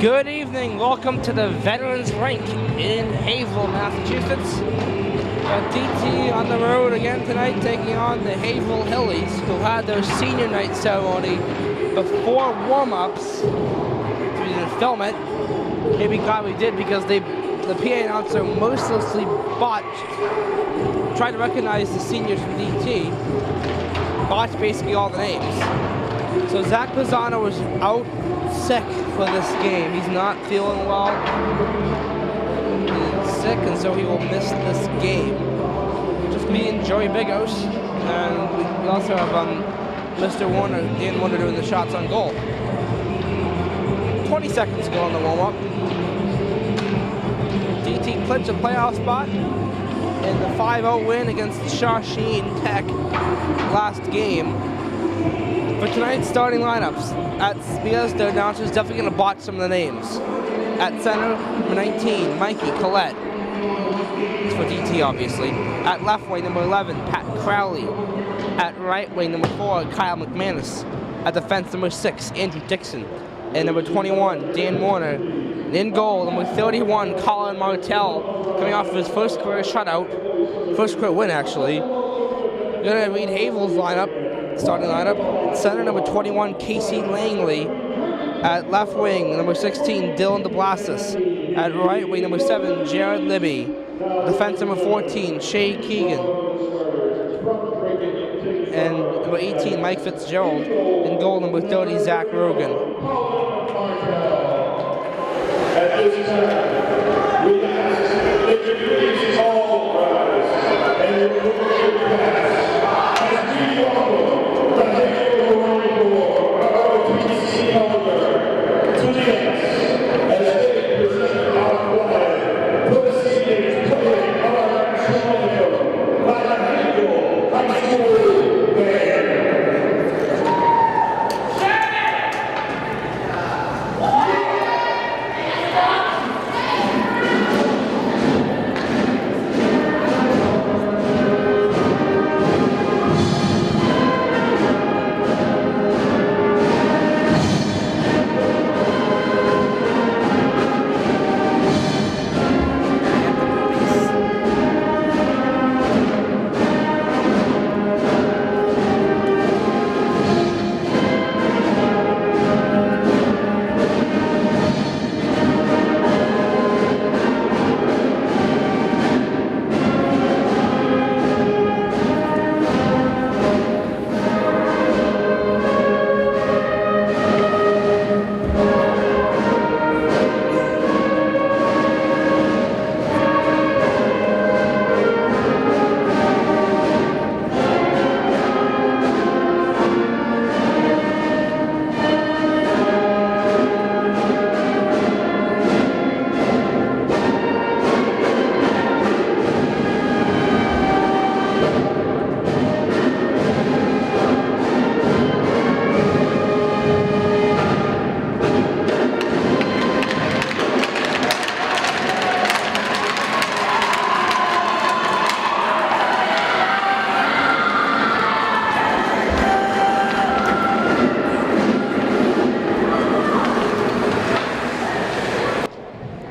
Good evening. Welcome to the Veterans Rink in Haverhill, Massachusetts. DT on the road again tonight, taking on the Haverhill Hillies, who had their senior night ceremony before warm-ups. We didn't film it. Maybe glad we did, because the PA announcer mercilessly botched, tried to recognize the seniors from DT, botched basically all the names. So Zach Pizzano was out sick for this game. He's not feeling well. He's sick, and so he will miss this game. Just me and Joey Bigos, and we also have Mr. Warner, Dan Warner, doing the shots on goal. 20 seconds ago on the warm-up. DT clinched a playoff spot in the 5-0 win against Shawsheen Tech last game. For tonight's starting lineups, because the announcer's definitely going to botch some of the names. At center, number 19, Mikey Collette. It's for DT, obviously. At left wing, number 11, Pat Crowley. At right wing, number 4, Kyle McManus. At defense, number 6, Andrew Dixon. And number 21, Dan Warner. And in goal, number 31, Colin Martell, coming off of his first career shutout. First career win, actually. We're going to read Haverhill's lineup, starting lineup. At center, number 21, Casey Langley. At left wing, number 16, Dylan DeBlastis. At right wing, number 7, Jared Libby. Defense, number 14, Shay Keegan. And number 18, Mike Fitzgerald. In goal, number 30, Zach Rogan. At this time, we ask that you please all rise and remove your hats as we welcome the Haverhill Marine Corps ROTC Elder to the dance as they present our flag proceeding to play our national anthem by the Haverhill High School Band.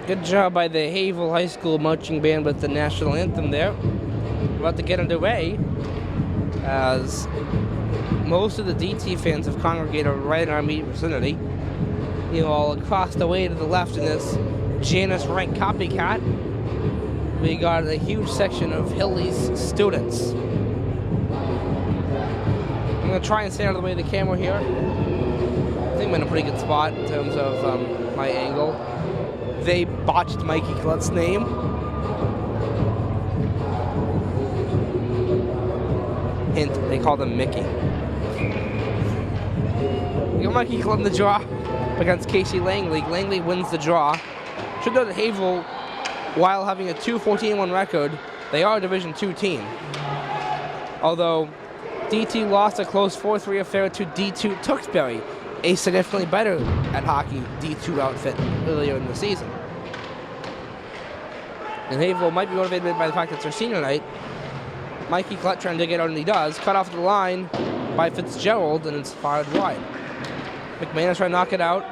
Good job by the Haverhill High School marching band with the national anthem there. We're about to get underway, as most of the DT fans have congregated right in our immediate vicinity. You know, all across the way to the left in this Janus Rank copycat, we got a huge section of Hilly's students. I'm going to try and stay out of the way of the camera here. I think I'm in a pretty good spot in terms of my angle. They botched Mikey Collette's name. Hint, they called him Mickey. You got Mikey Collette in the draw against Casey Langley. Langley wins the draw. Should know that Haverhill, while having a 2-14-1 record, they are a Division II team. Although DT lost a close 4-3 affair to D2 Tewksbury, a significantly better at hockey D2 outfit earlier in the season. And Haverhill might be motivated by the fact that it's their senior night. Mikey Collette trying to get out, and he does. Cut off the line by Fitzgerald, and it's fired wide. McManus trying to knock it out.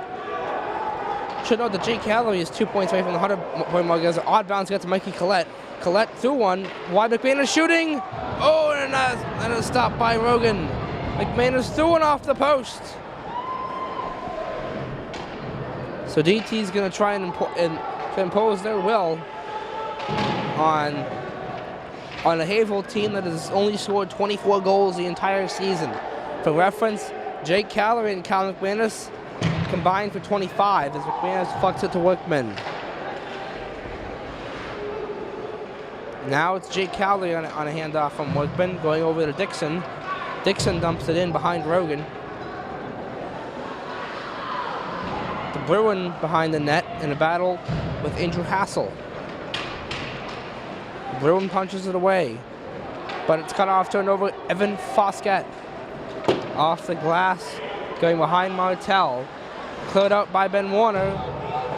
Should note that Jake Calloway is 2 points away from the 100-point mark as an odd bounce gets to Mikey Collette. Collette through one. Wide McManus shooting. Oh, and a stop by Rogan. McManus threw one off the post. So DT's going to try and impose their will on a Haverhill team that has only scored 24 goals the entire season. For reference, Jake Calloway and Cal McManus combined for 25 as McManus fucks it to Workman. Now it's Jake Calloway on a handoff from Workman, going over to Dixon. Dixon dumps it in behind Rogan. The Bruin behind the net in a battle with Andrew Hassel. Bruin punches it away, but it's cut off, turned over. Evan Foskett off the glass, going behind Martel. Cleared out by Ben Warner.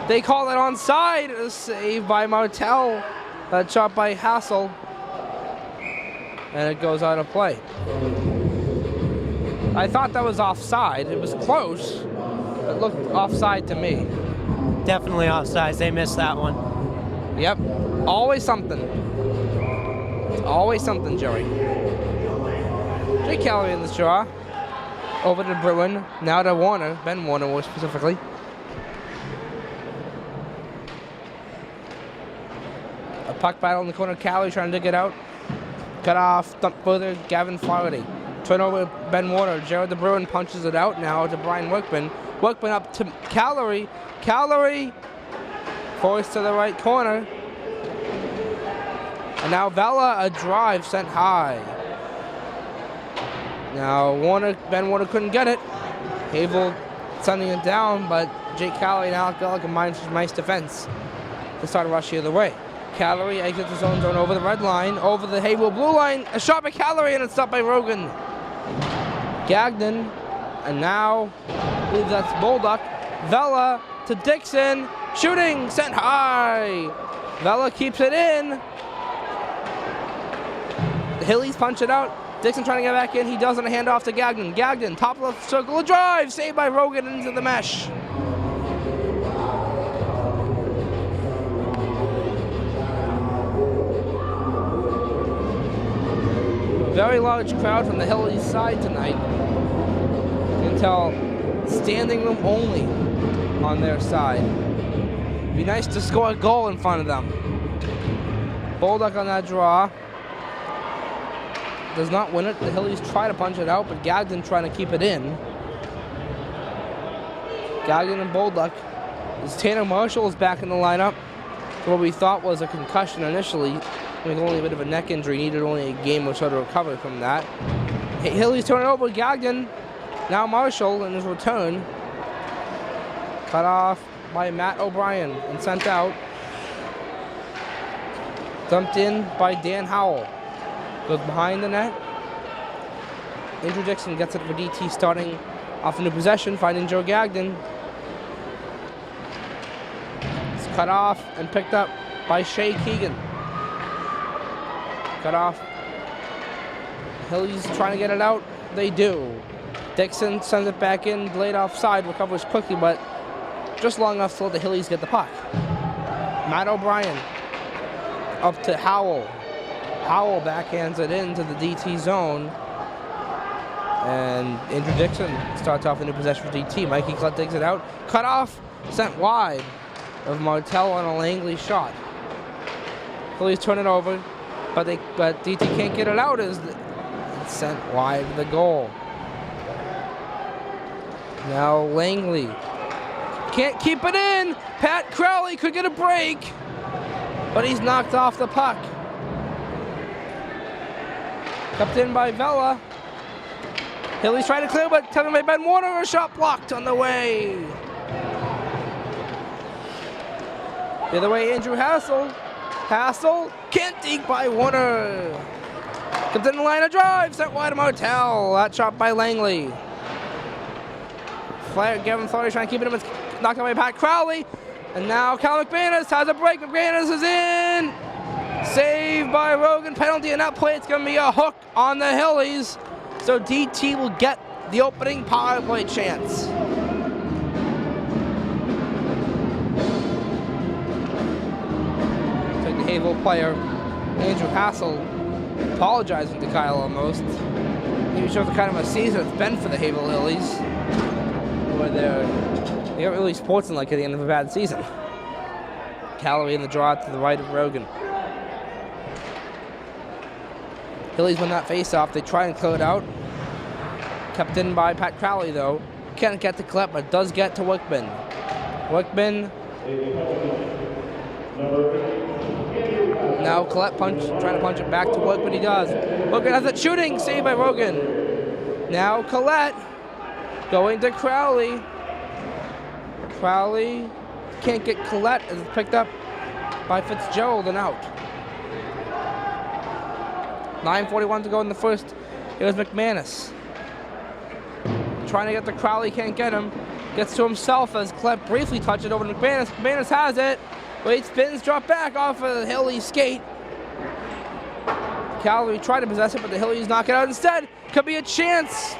They call it onside. A save by Martel. That shot by Hassel. And it goes out of play. I thought that was offside. It was close. It looked offside to me. Definitely offsides. They missed that one. Yep. Always something. It's always something, Joey. Jake Calloway in this draw. Over to Bruin. Now to Warner. Ben Warner more specifically. A puck battle in the corner. Calloway trying to dig it out. Cut off. Dump further. Gavin Flaherty. Turnover. Ben Warner. Jared the Bruin punches it out now to Brian Workman. Workman up to Calloway. Calloway forced to the right corner. And now Vela, a drive sent high. Now Ben Warner couldn't get it. Haverhill sending it down, but Jake Calloway and Alec Vela combined for nice defense to start a rush the other way. Calloway exits the zone over the red line, over the Haverhill blue line. A shot by Calloway and it's stopped by Rogan. Gagnon, and now I believe that's Bolduc. Vela to Dixon, shooting, sent high. Vela keeps it in. The Hillies punch it out. Dixon trying to get back in. He doesn't. Hand off to Gagnon. Gagnon, top of the circle, a drive, saved by Rogan into the mesh. Very large crowd from the Hillies side tonight. You can tell standing room only on their side. Be nice to score a goal in front of them. Bolduc on that draw. Does not win it. The Hillies try to punch it out, but Gagnon trying to keep it in. Gagnon and Bolduc. As Tanner Marshall is back in the lineup for what we thought was a concussion initially. With only a bit of a neck injury, needed only a game or so to recover from that. Hillies turn it over. Gagnon. Now Marshall in his return. Cut off by Matt O'Brien and sent out. Dumped in by Dan Howell. Goes behind the net. Andrew Dixon gets it for DT, starting off a new possession, finding Joe Gagnon. It's cut off and picked up by Shea Keegan. Cut off. Hillies trying to get it out. They do. Dixon sends it back in. Blade offside. Recovers quickly, but just long enough to let the Hillies get the puck. Matt O'Brien up to Howell. Howell backhands it into the DT zone. And Andrew Dixon starts off a new possession for DT. Mikey Collette digs it out. Cut off. Sent wide of Martel on a Langley shot. Hillies turn it over. But DT can't get it out as it's sent wide of the goal. Now Langley can't keep it in. Pat Crowley could get a break, but he's knocked off the puck. Kept in by Vela. Hillies trying to clear, but taken by Ben Warner. A shot blocked on the way. The other way, Andrew Hassel. Hassel can't deke by Warner. Comes in the line of drive, sent wide to Martel. That shot by Langley. Gavin Flaherty trying to keep it in. It's knocked out by Pat Crowley. And now Cal McManus has a break. McManus is in. Saved by Rogan. Penalty in that play. It's going to be a hook on the Hillies. So DT will get the opening power play chance. Haverhill player, Andrew Hassel, apologizing to Kyle almost. He shows the kind of a season it's been for the Haverhill Hillies, where they aren't really sportsing like at the end of a bad season. Calloway in the draw to the right of Rogan. Hillies win that face-off. They try and clear it out. Kept in by Pat Crowley, though. Can't get to Collette, but does get to Wickman. Wickman. Now Collette trying to punch it back to Wickman. He does. Wickman has it shooting. Saved by Rogan. Now Collette going to Crowley. Crowley can't get Collette as it's picked up by Fitzgerald and out. 9:41 to go in the first. Here's McManus. Trying to get to Crowley, can't get him. Gets to himself as Collette briefly touches it over to McManus. McManus has it. Wait, spins, drop back off of the Hilly skate. Calloway tried to possess it, but the Hillies knock it out instead. Could be a chance,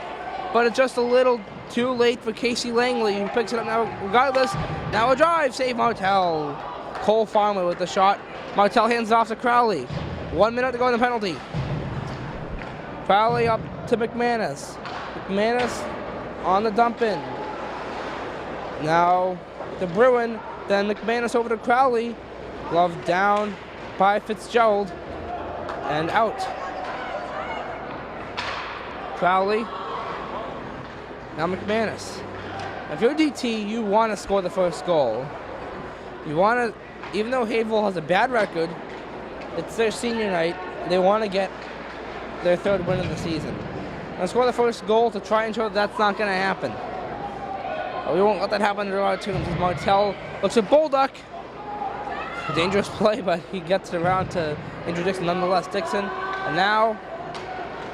but it's just a little too late for Casey Langley, who picks it up now regardless. Now a drive, save Martell. Cole Farmer with the shot. Martell hands it off to Crowley. 1 minute to go in the penalty. Crowley up to McManus. McManus on the dump in. Now the Bruin, then McManus over to Crowley. Glove down by Fitzgerald and out. Crowley. Now McManus. If you're DT, you want to score the first goal. You want to, even though Haverhill has a bad record, it's their senior night. They want to get their third win of the season. And score the first goal to try and show that that's not going to happen. But we won't let that happen to our team. Martell looks at Bolduck. Dangerous play, but he gets it around to Andrew Dixon nonetheless. Dixon, and now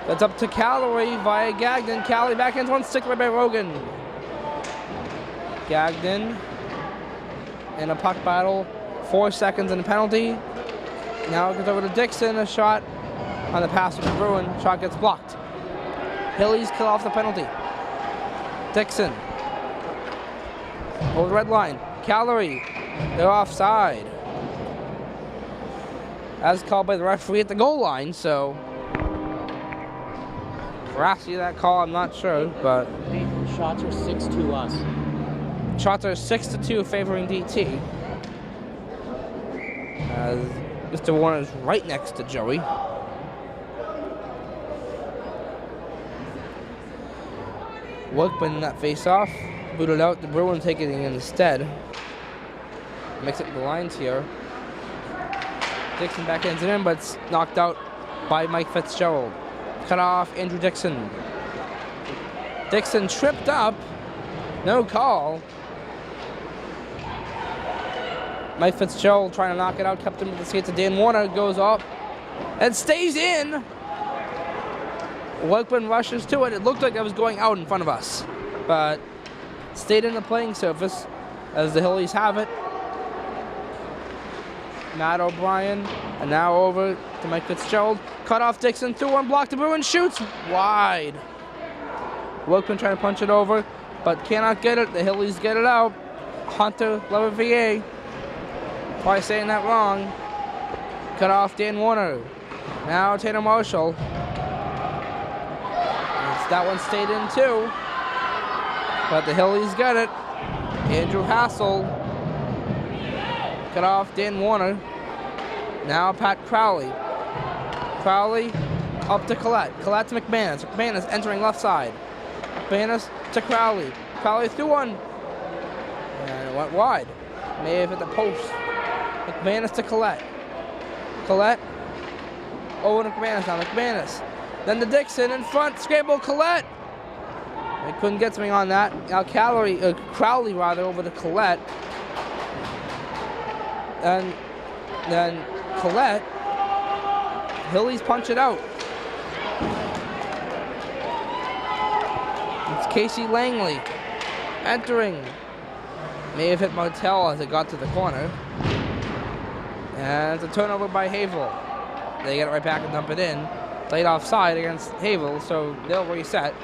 that's up to Calloway via Gagnon. Calloway back into one, stick right by Rogan. Gagnon in a puck battle. 4 seconds in the penalty. Now it goes over to Dixon. A shot on the pass to the Bruin. Shot gets blocked. Hillies kill off the penalty. Dixon over the red line. Calloway, they're offside. As called by the referee at the goal line, so veracity of that call, I'm not sure, but Shots are 6-2 us. shots are 6-2 favoring DT. As Mr. Warner is right next to Joey. Workman in that face-off. Booted out, the Bruins taking it instead. Mix up the lines here. Dixon backhands it in, but it's knocked out by Mike Fitzgerald. Cut off Andrew Dixon. Dixon tripped up. No call. Mike Fitzgerald trying to knock it out, kept him to the skates of Dan Warner, goes up and stays in. Workman rushes to it. It looked like it was going out in front of us, but stayed in the playing surface as the Hillies have it. Matt O'Brien, and now over to Mike Fitzgerald. Cut off Dixon, through one block. The Bruin shoots wide. Workman trying to punch it over, but cannot get it. The Hillies get it out. Hunter Levervier. Probably saying that wrong. Cut off Dan Warner. Now Taylor Marshall. That one stayed in too. But the Hillies get it. Andrew Hassel. Cut off Dan Warner. Now Pat Crowley. Crowley up to Collette. Collette to McManus. McManus entering left side. McManus to Crowley. Crowley threw one. And it went wide. May have hit the post. McManus to Collette. Collette over to McManus now. McManus. Then to Dixon in front. Scramble Collette. They couldn't get something on that. Now Crowley over to Collette. And then Collette. Hillies punch it out. It's Casey Langley entering. May have hit Martell as it got to the corner. And it's a turnover by Haverhill. They get it right back and dump it in. Laid offside against Haverhill, so they'll reset.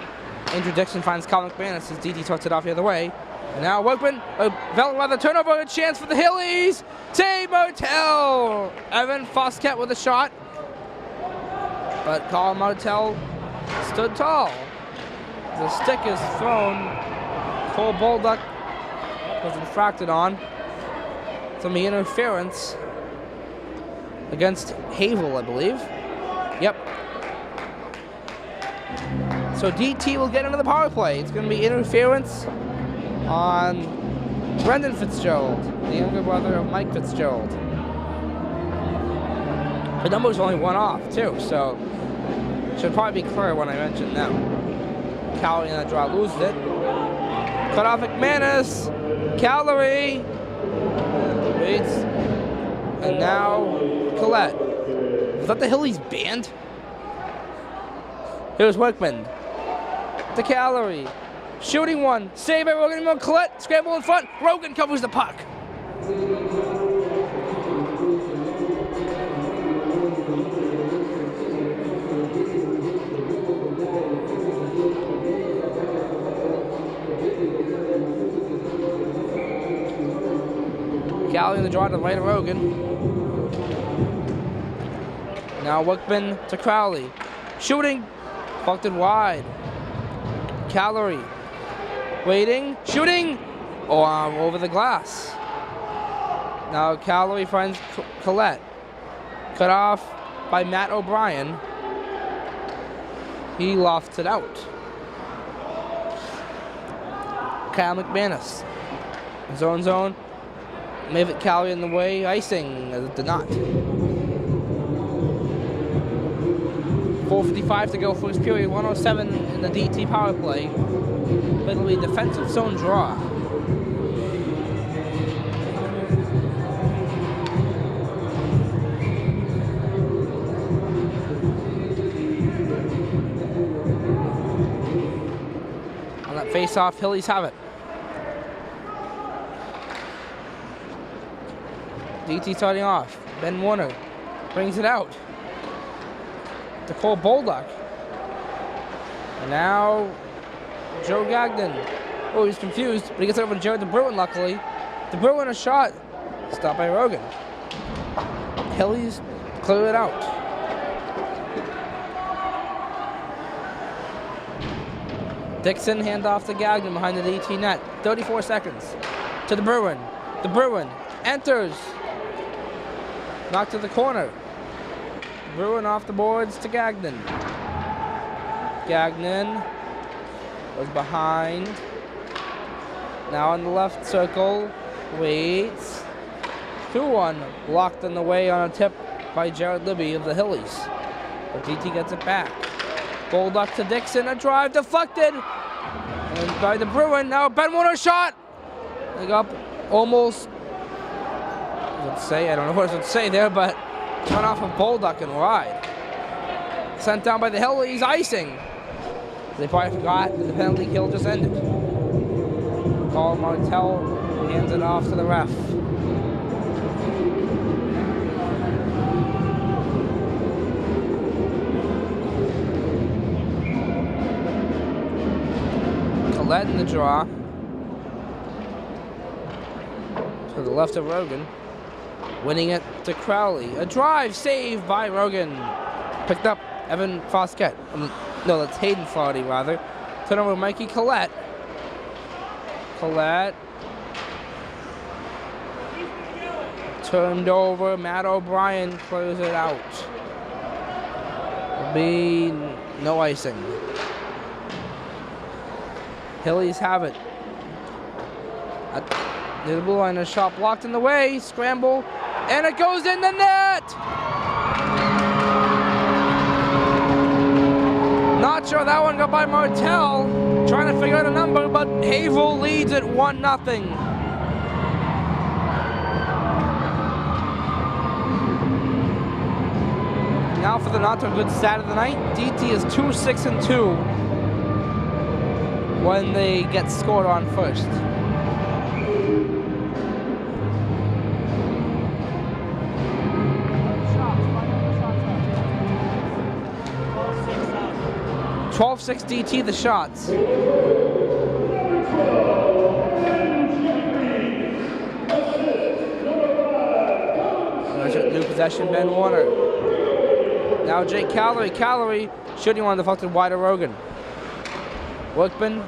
Andrew Dixon finds Kyle McManus as DT starts it off the other way. And now Workman, developed by the turnover, a chance for the Hillies. Save Martell. Evan Foskett with a shot. But Colin Martell stood tall. The stick is thrown. Cole Bolduc was infracted on. Some interference against Haverhill, I believe. Yep. So DT will get into the power play. It's going to be interference on Brendan Fitzgerald, the younger brother of Mike Fitzgerald. The number's only one off, too, so should probably be clear when I mention them. Calorie in that draw loses it. Cut off McManus. Calorie. Waits. And now Collette. Is that the Hillies band? Here's Workman. To Calorie. Shooting one. Save by Rogan. Collette. Scramble in front. Rogan covers the puck. Calorie in the draw to the right of Rogan. Now Workman to Crowley. Shooting. Fucked it wide. Calorie. Waiting. Shooting. Oh, over the glass. Now Calorie finds Collette. Cut off by Matt O'Brien. He lofts it out. Kyle McManus. Zone. Mavic Calorie in the way. Icing. It did not. 4:55 to go, first period. 107 in the DT power play. It'll be a defensive zone draw. On that face-off, Hillies have it. DT starting off. Ben Warner brings it out to Cole Bolduc. And now Joe Gagnon. Oh, he's confused, but he gets over to Jared DeBruin, luckily. DeBruin a shot. Stopped by Rogan. Hillies clear it out. Dixon handoff to Gagnon behind the DT net. 34 seconds. To DeBruin. DeBruin enters. Knocked to the corner. Bruin off the boards to Gagnon. Gagnon was behind. Now in the left circle. Waits. 2-1. Blocked in the way on a tip by Jared Libby of the Hillies. But DT gets it back. Bolduc to Dixon. A drive deflected. And by the Bruin. Now Ben Warner shot. They got up almost. I don't know what it would say there, but run off of Bolduc and wide. Sent down by the Hillies, icing. They probably forgot that the penalty kill just ended. Paul Martell hands it off to the ref. Collette in the draw. To the left of Rogan. Winning it to Crowley. A drive saved by Rogan. Picked up Evan Foskett. No, that's Hayden Flaherty, rather. Turn over Mikey Collette. Collette. Turned over. Matt O'Brien closes it out. There'll be no icing. Hillies have it. Near the blue line, a shot blocked in the way. Scramble. And it goes in the net! Not sure that one got by Martell. Trying to figure out a number, but Haverhill leads at 1-0. Now for the not so good Saturday night. DT is 2-6-2 when they get scored on first. 12-6 DT the shots. Possession, Ben Warner. Now Jake Calorie. Calorie shooting one deflected wide to Rogan. Workman.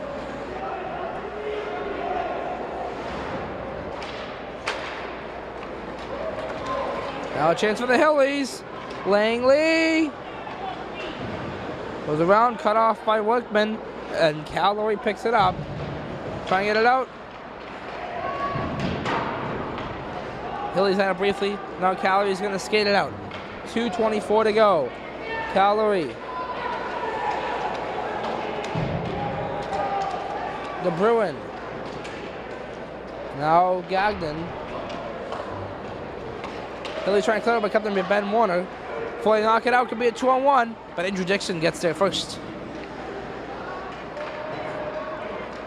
Now a chance for the Hillies. Langley. Goes around, cut off by Workman. And Calorie picks it up. Trying to get it out. Hillies had it briefly. Now Calorie's going to skate it out. 2:24 to go. Calorie. De Bruin. Now Gagnon. Hillies trying to clear it, but kept them with Ben Warner. Before they knock it out, could be a 2-on-1, but Andrew Dixon gets there first.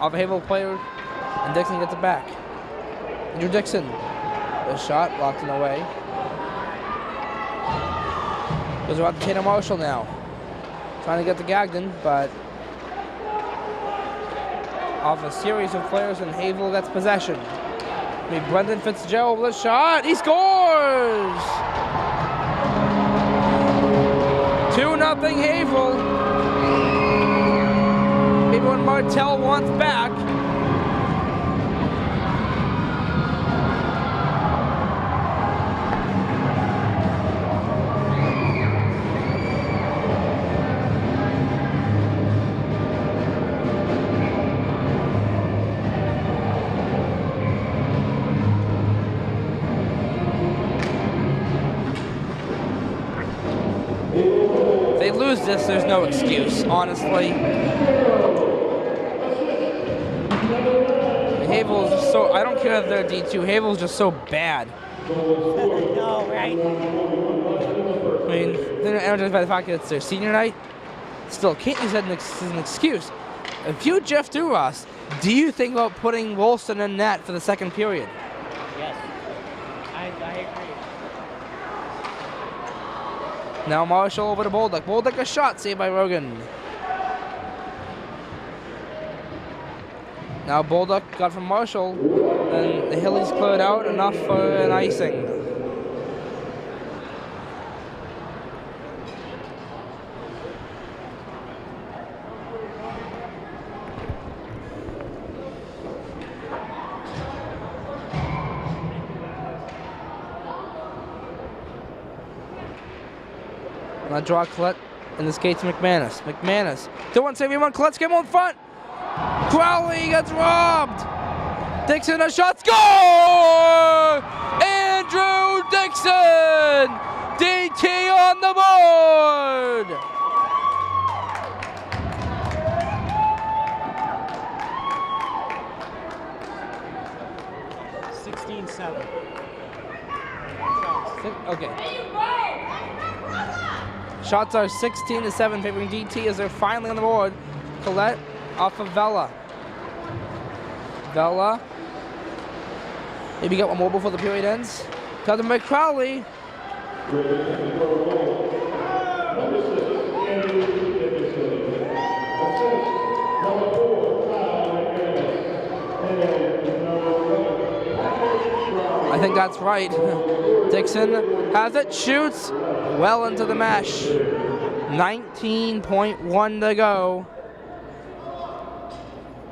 Off a Haverhill player, and Dixon gets it back. Andrew Dixon. The shot blocked in the way. Goes around to Tatum Marshall now. Trying to get to Gagnon, but off a series of players, and Haverhill gets possession. Brendan Fitzgerald with a shot. He scores! 2-0 Haverhill. Maybe when Martell wants back. They lose this, there's no excuse, honestly. Haverhill's just so, I don't care if they're D2, Haverhill's just so bad. No, right? I mean, they're not energized by the fact that it's their senior night. Still, can't use that as an excuse. If you Jeff Duras, do you think about putting Wolston in net for the second period? Yes. I agree. Now Marshall over to Bolduc. Bolduc a shot saved by Rogan. Now Bolduc got from Marshall, and the Hillies cleared out enough for an icing. Now draw Collette in the skate to McManus. McManus. 2-1 save, 1 Collette's game on front. Crowley gets robbed. Dixon a shot. Score! Andrew Dixon! DT on the board! Okay. Shots are 16-7 favoring DT as they're finally on the board. Collette off of Vela. Vela. Maybe get one more before the period ends. Comes by Crowley. I think that's right. Dixon has it, shoots well into the mesh. 19.1 to go.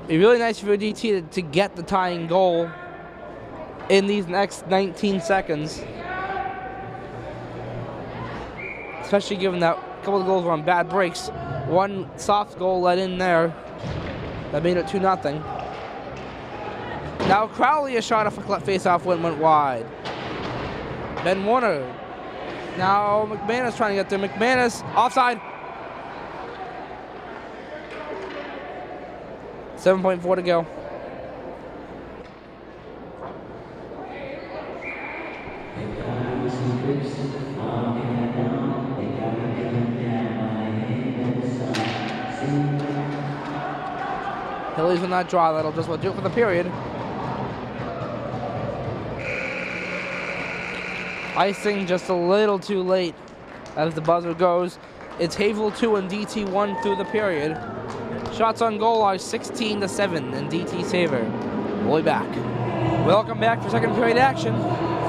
It'd be really nice for DT to get the tying goal in these next 19 seconds. Especially given that a couple of goals were on bad breaks. One soft goal let in there that made it 2-0. Now Crowley a shot off a Collette face-off went wide. Ben Warner. Now McManus trying to get there. McManus offside. 7.4 to go. Hillies will not draw. That'll just do it for the period. Icing just a little too late as the buzzer goes. It's Haverhill 2 and DT 1 through the period. Shots on goal are 16-7 in DT's favor. We'll be back. Welcome back for second period action.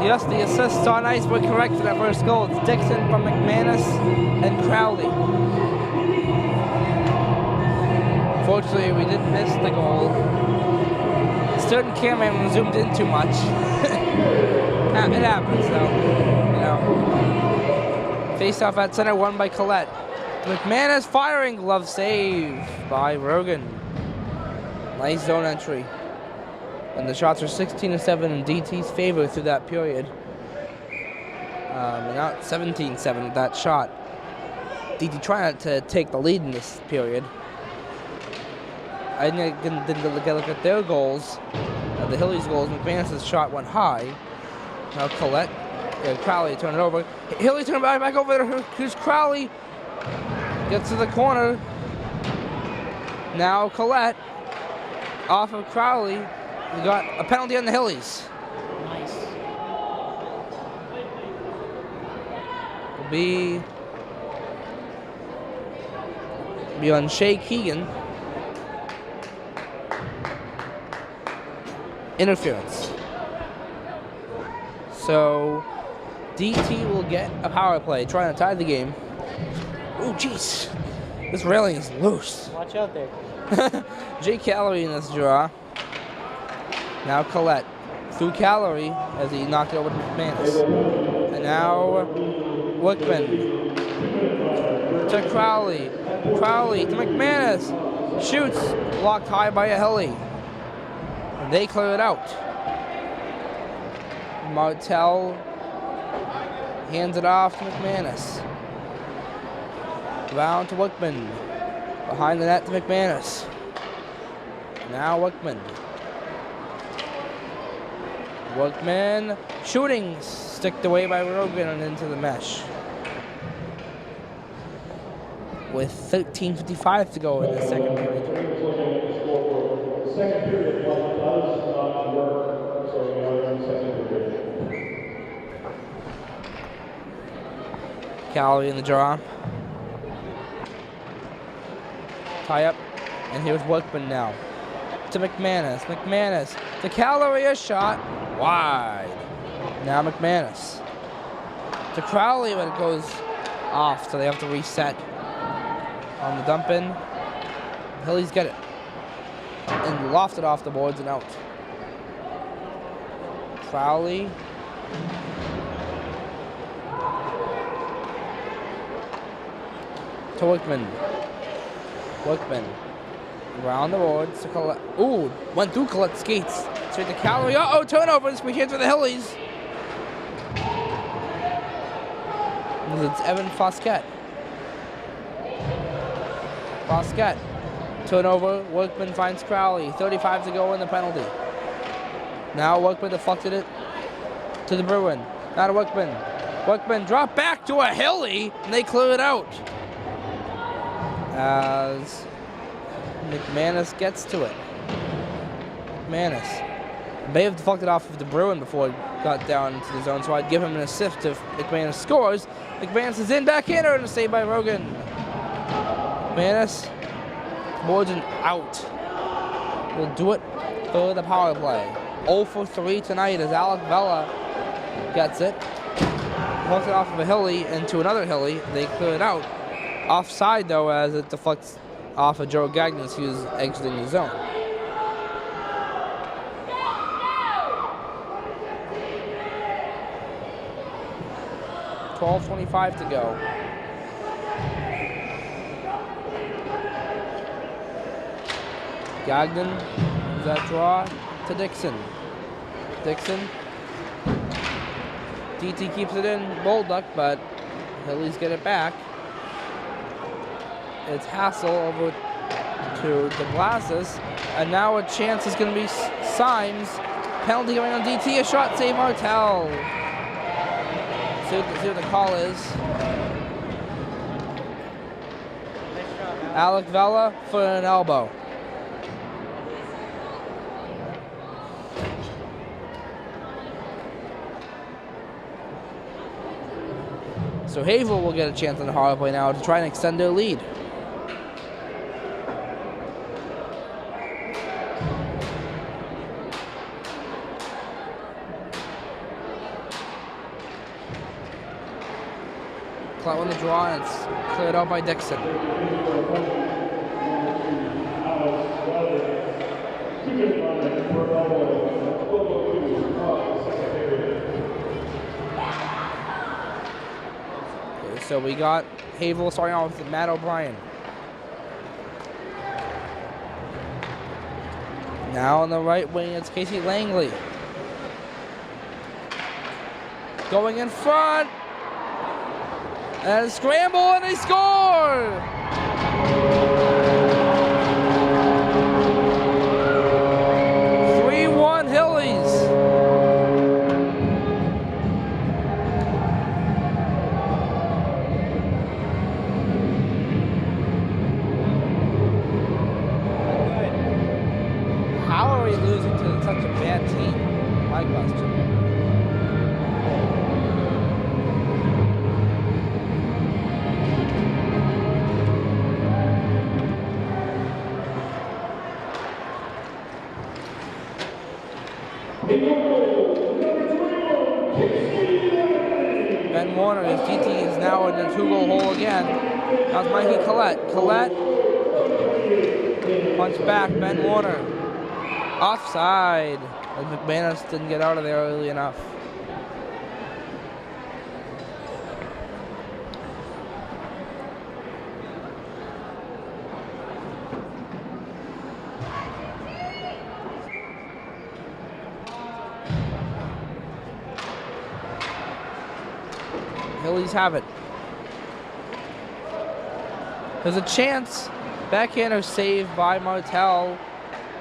Yes, the assists on ice were correct for that first goal. It's Dixon from McManus and Crowley. Fortunately, we didn't miss the goal. Certain cameraman zoomed in too much. It happens, though. You know. Face off at center, won by Collette. McManus firing, glove save by Rogan. Nice zone entry. And the shots are 16-7 in DT's favor through that period. And out 17-7 with that shot. DT trying to take the lead in this period. I didn't look at their goals. The Hillies' goals. McManus' shot went high. Now Collette, Crowley turn it over. Hilly turn back over there. Here's Crowley. Gets to the corner. Now Collette off of Crowley. We got a penalty on the Hillies. Nice. Will be on Shea Keegan. Interference. So DT will get a power play, trying to tie the game. Oh, jeez. This railing is loose. Watch out there. Jay Calorie in this draw. Now Collette. Through Calorie as he knocked it over to McManus. And now Wickman. To Crowley. Crowley to McManus. Shoots. Blocked high by a Hilly. And they clear it out. Martel hands it off to McManus. Round to Wickman. Behind the net to McManus. Now Wickman. Wickman shooting, sticked away by Rogan and into the mesh. With 13:55 to go in the second period. The second period does not work, so we are in the second period. Calorie in the draw. Tie up, and here's Wickman now. To McManus. McManus to Calorie, a shot. Wide. Now McManus. To Crowley, but it goes off, so they have to reset on the dump in. Hillies get it. And lofted off the boards and out. Crowley. To Wickman. Wickman. Around the boards to Collette. Ooh, went through Colette's skates. Straight to Calorie. Uh-oh, turnover. This weekend for the Hillies. It's Evan Fosquet. Fosquet. Turnover. Workman finds Crowley. 35 to go in the penalty. Now Workman deflected it to the Bruin. Now to Workman. Workman dropped back to a Hilly, and they clear it out. As McManus gets to it. McManus may have deflected off of the Bruin before it got down into the zone, so I'd give him an assist if McManus scores. McManus is in, backhander, and a save by Rogan. McManus, boards and out. Will do it for the power play. 0 for 3 tonight as Alec Vela gets it. Deflects it off of a Hilly into another Hilly. They clear it out. Offside, though, as it deflects off of Joe Gagnon, who's exiting the zone. .25 to go. Gagnon moves that draw to Dixon. Dixon. DT keeps it in Bolduc, but Hillies get it back. It's Hassel over to DeBlasis, and now a chance is going to be Symes. Penalty going on DT, a shot save Martel. See what the call is. Alec Vela for an elbow. So Haverhill will get a chance on the power play now to try and extend their lead. slow in the draw, and it's cleared out by Dixon. Okay, so we got Haverhill starting off with Matt O'Brien. Now on the right wing, it's Casey Langley. Going in front. And a scramble, and they score! 3-1 Hillies. How are we losing to such a bad team? My question. Ben Warner, his GT is now in the 2-goal hole again. That's Mikey Collette. Collette punch back, Ben Warner. Offside. And McManus didn't get out of there early enough. Hillies have it. There's a chance. Backhander saved by Martel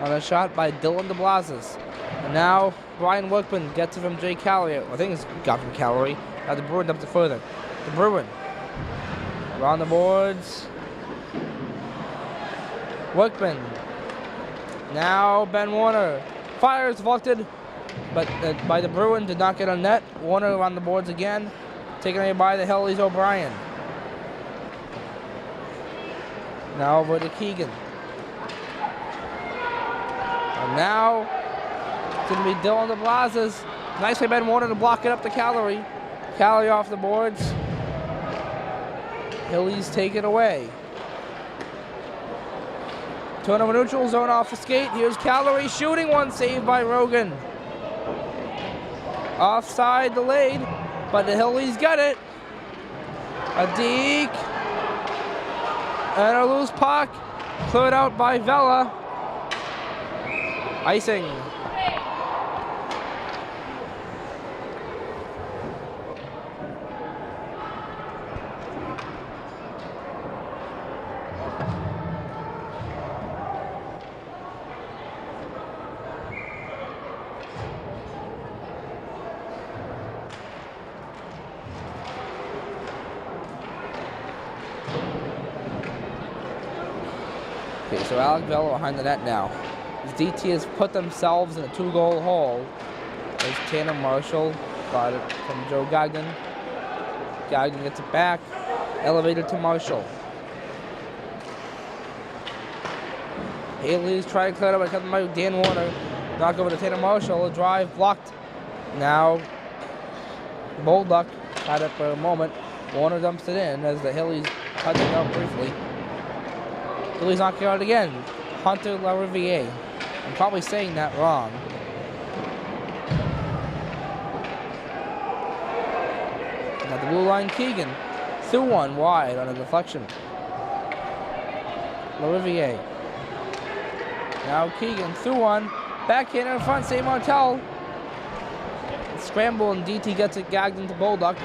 on a shot by Dylan DeBlazes. And now Brian Workman gets it from Jay Calorie. I think it's got from Calorie. Now the Bruin dumps it further. The Bruin around the boards. Workman. Now Ben Warner fires, deflected, but by the Bruin, did not get on net. Warner around the boards again. Taken away by the Hillies O'Brien. Now over to Keegan. And now it's going to be Dylan DeBlazes. Nice way Ben Warner to block it up to Calorie. Calorie off the boards. Hillies take it away. Turnover neutral, zone off the skate. Here's Calorie shooting one, saved by Rogan. Offside delayed. But the Hillies got it. A deke. And a loose puck. Cleared out by Vela. Icing. Okay, so Alec Vela behind the net now. His DT has put themselves in a 2-goal hole. There's Tanner Marshall, got it from Joe Gagnon. Gagnon gets it back, elevated to Marshall. Haley's trying to clear it up, but comes by Dan Warner. Knock over to Tanner Marshall, a drive blocked. Now, Bolduck had it for a moment. Warner dumps it in as the Hillies touch it out briefly. Hillies knocking out again. Hunter LaRiviere. I'm probably saying that wrong. Now the blue line Keegan. Through one wide on a deflection. LaRiviere. Now Keegan through one. Backhand in front, St. Martel. Scramble and DT gets it gagged into Bolduck.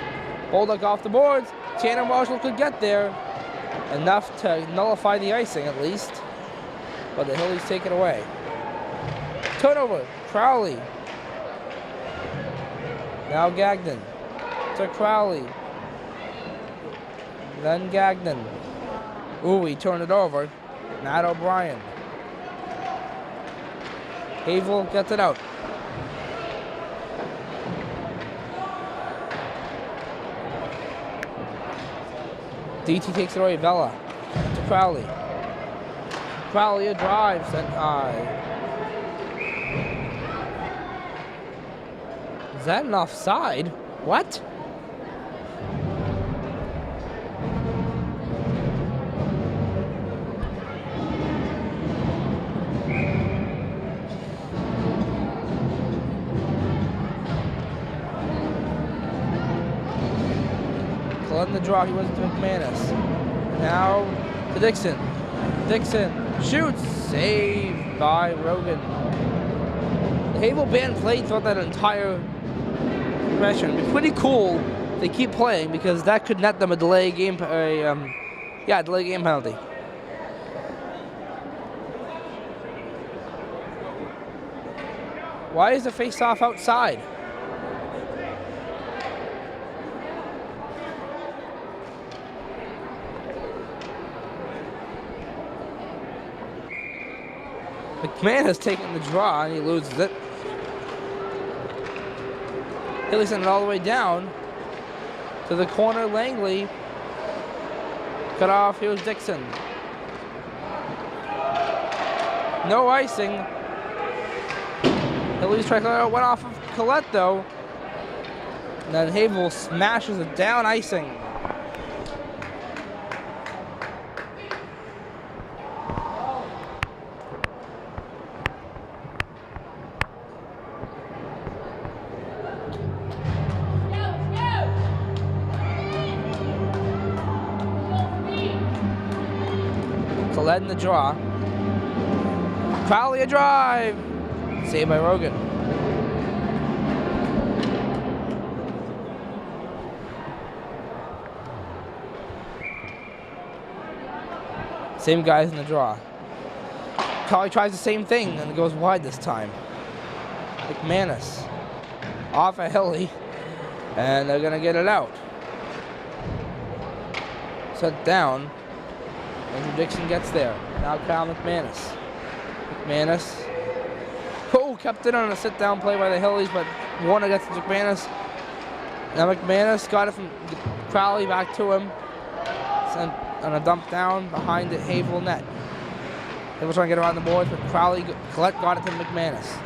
Bolduck off the boards. Tanner Marshall could get there. Enough to nullify the icing at least. But the Hillies take it away. Turnover. Crowley. Now Gagnon. To Crowley. Then Gagnon. Ooh, he turned it over. Matt O'Brien. Haverhill gets it out. DT takes it away. Vela to Crowley. Crowley a drive sent high. Is that an offside? What? draw. He wins to McManus. Now to Dixon. Dixon shoots. Saved by Rogan. The Haverhill band played throughout that entire progression. It'd be pretty cool if they keep playing because that could net them a delay game penalty. Why is the face-off outside? McMahon has taken the draw and he loses it. Hilly sent it all the way down to the corner. Langley cut off. Here's Dixon. No icing. Hilly's tricolor went off of Collette though. And then Haverhill smashes it down, icing. Collette in the draw. Crowley a drive. Saved by Rogan. Same guys in the draw. Crowley tries the same thing and it goes wide this time. McManus off of Hilly and they're gonna get it out. Set down. Andrew Dixon gets there. Now Kyle McManus. McManus. Oh, kept it on a sit-down play by the Hillies, but Warner gets to McManus. Now McManus got it from Crowley back to him. Sent on a dump down behind the Haverhill net. They were trying to get around the boards, but Collette got it to McManus.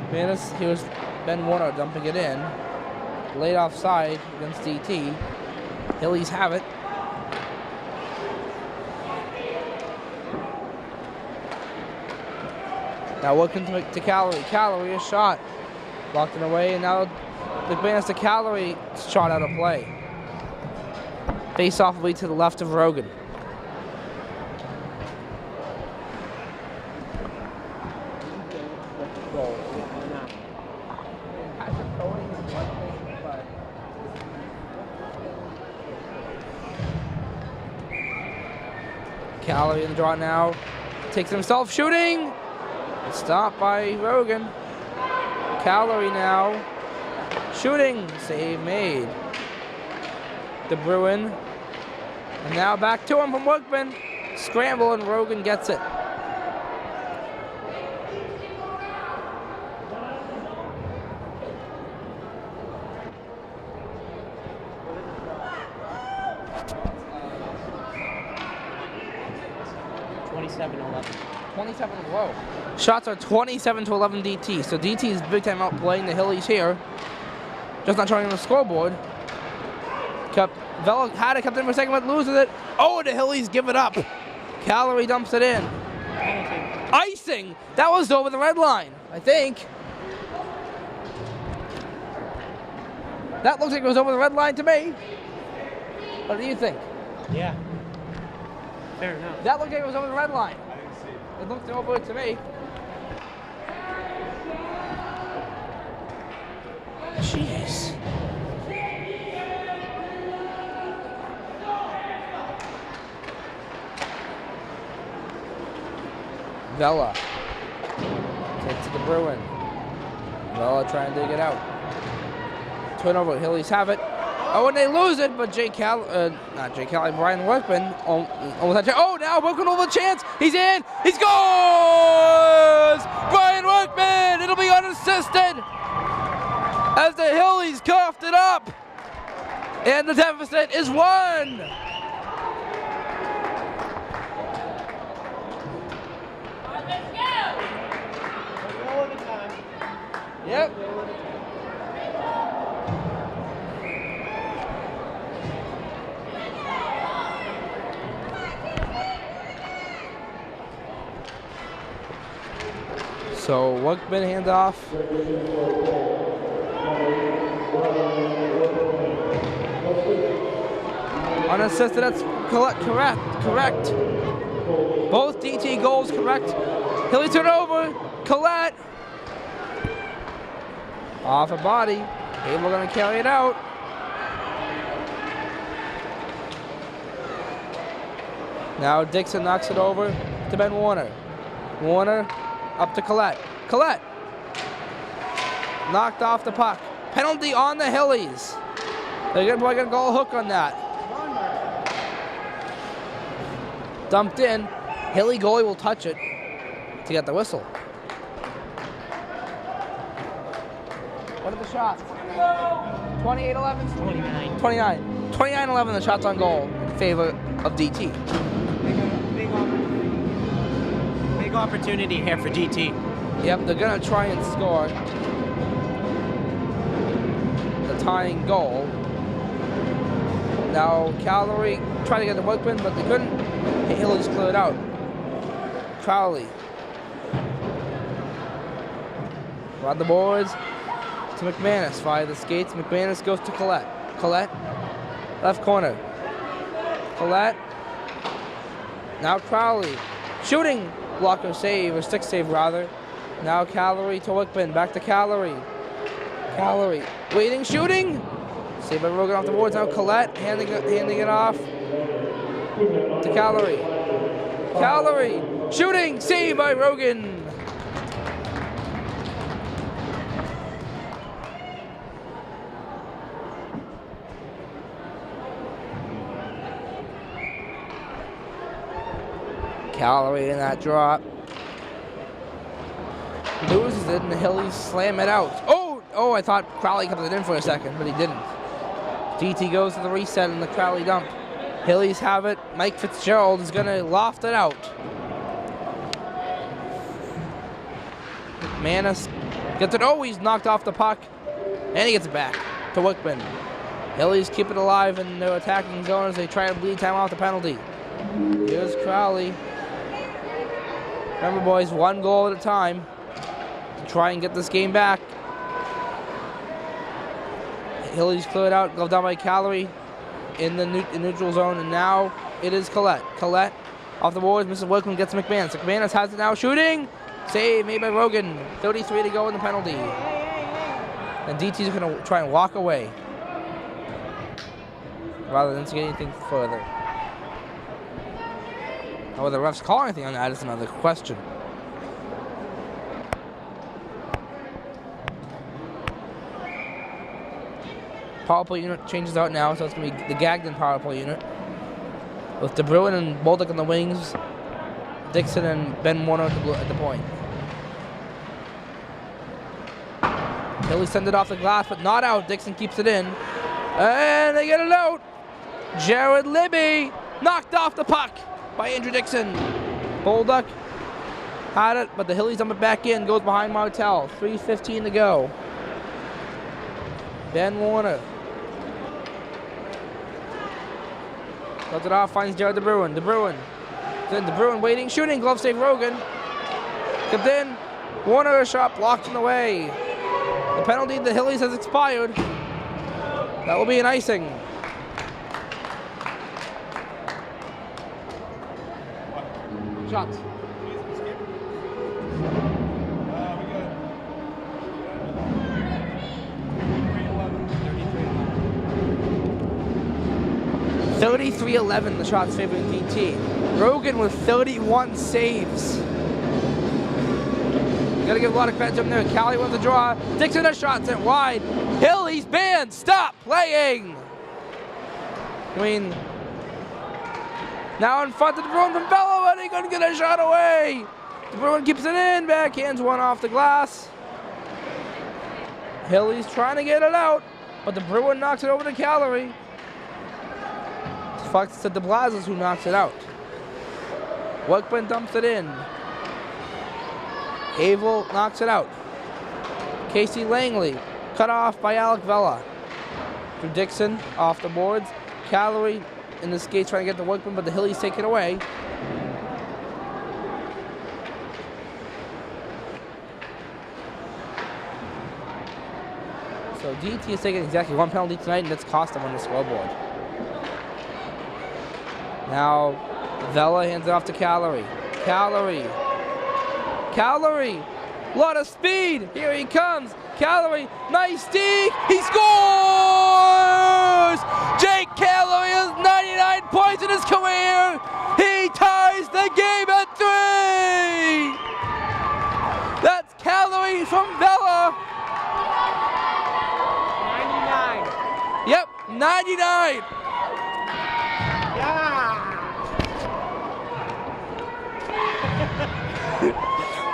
McManus, here's Ben Warner dumping it in. Laid offside against DT. Hillies have it. Now working to Calorie. Calorie, a shot. Blocked it away, and now McManus to Calorie, shot out of play. Face off way to the left of Rogan. Calorie in the draw now. Takes himself shooting. Stopped by Rogan. Calorie now. Shooting. Save made. De Bruin. And now back to him from Workman. Scramble and Rogan gets it. Shots are 27 to 11 DT. So DT is big time outplaying the Hillies here. Just not showing on the scoreboard. Vela had it, kept it for a second, but loses it. Oh, the Hillies give it up. Calorie dumps it in. Icing! That was over the red line, I think. That looks like it was over the red line to me. What do you think? Yeah. Fair enough. That looked like it was over the red line. It looked over to me. Jeez. Vela takes it to Bruin. Vela trying to dig it out. Turnover, Hillies have it. Oh, and they lose it, but Brian Workman almost had a oh, now Workman over the chance. He's in. He scores! Brian Workman! It'll be unassisted as the Hillies coughed it up. And the deficit is 1. Yep. So Workman handoff. Unassisted, that's correct. Both DT goals correct. Hilly turnover, Collette. Off a body, Haverhill gonna carry it out. Now Dixon knocks it over to Ben Warner. Warner up to Collette. Collette knocked off the puck. Penalty on the Hillies. They're probably gonna go a hook on that. Dumped in. Hilly goalie will touch it to get the whistle. What are the shots? 28-11? 29. 29-11, the shots on goal in favor of DT. Big opportunity here for DT. Yep, they're gonna try and score the tying goal. Now Cavalry tried to get the workman, but they couldn't. Hilly's cleared out. Crowley. Around the boards to McManus via the skates. McManus goes to Collette. Collette, left corner. Collette. Now Crowley. Shooting blocker save, or stick save rather. Now Cavalry to Wickman. Back to Cavalry. Cavalry. Waiting, shooting. Saved by Rogan off the boards. Now Collette handing it off to Cavalry. Cavalry. Shooting. Saved by Rogan. Cavalry in that drop. Loses it, and the Hillies slam it out. Oh, I thought Crowley kept it in for a second, but he didn't. DT goes to the reset and the Crowley dump. Hillies have it. Mike Fitzgerald is going to loft it out. McManus gets it. Oh, he's knocked off the puck. And he gets it back to Wickman. Hillies keep it alive in their attacking zone as they try to bleed time off the penalty. Here's Crowley. Remember, boys, one goal at a time to try and get this game back. Hillies cleared out, go down by Cavalry in the neutral zone, and now it is Collette. Collette off the boards, Mrs. Wickman gets McManus. McManus has it now, shooting. Save made by Rogan. 33 to go in the penalty. And DT's going to try and walk away rather than to get anything further. Now, whether the refs call anything on that is another question. Power play unit changes out now, so it's going to be the Gagnon power play unit. With DeBruin and Bolduc on the wings, Dixon and Ben Warner at the point. Hilly sends it off the glass, but not out. Dixon keeps it in. And they get it out. Jared Libby knocked off the puck by Andrew Dixon. Bolduc had it, but the Hillies dump it back in. Goes behind Martel. 3:15 to go. Ben Warner. Cuts it off, finds Jared DeBruin. DeBruin. Then DeBruin waiting, shooting, glove save Rogan. Kept in. Warner a shot blocked in the way. The penalty the Hillies has expired. That will be an icing. Shots. 33-11, the shots favoring DT. Rogan with 31 saves. Gotta give a lot of credit to him there. Callie wants to draw. Dixon a shot sent wide. Hillies banned. Stop playing. I mean, now in front of DeBruin from Bello, and he couldn't get a shot away. DeBruin keeps it in. Backhands one off the glass. Hillies trying to get it out, but DeBruin knocks it over to Callery. Fox to DeBlazes, who knocks it out. Workman dumps it in. Haverhill knocks it out. Casey Langley cut off by Alec Vella. To Dixon off the boards. Callery in the skates trying to get the Workman, but the Hillies take it away. So DT is taking exactly one penalty tonight, and that's cost them on the scoreboard. Now, Vela hands it off to Calorie. Calorie. Lot of speed. Here he comes. Calorie. Nice deke. He scores! Jake Calorie has 99 points in his career. He ties the game at 3. That's Calorie from Vela. 99. Yep, 99. Yeah.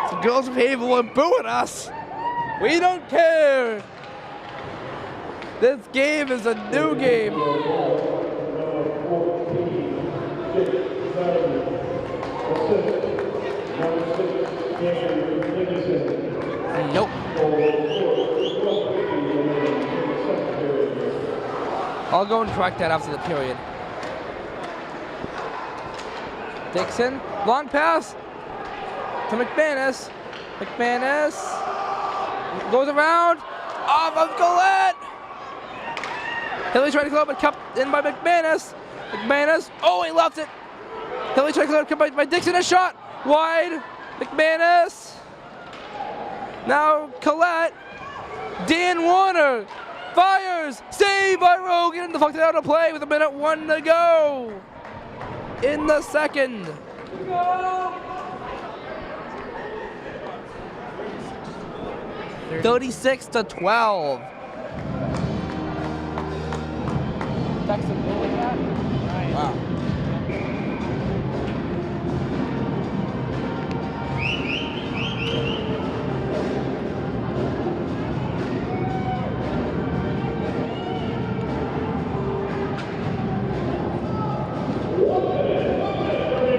The girls of Haverhill are booing us. We don't care. This game is a new game. Nope. I'll go and correct that after the period. Dixon, long pass to McManus. McManus goes around, off of Collette. Hilly trying to clear up, but kept in by McManus. McManus, oh, he left it. Hilly trying to clear up, kept by Dixon, a shot, wide. McManus. Now Collette. Dan Warner fires, save by Rogan. Deflected out of play with 1:01 to go in the second. 36-12. Wow.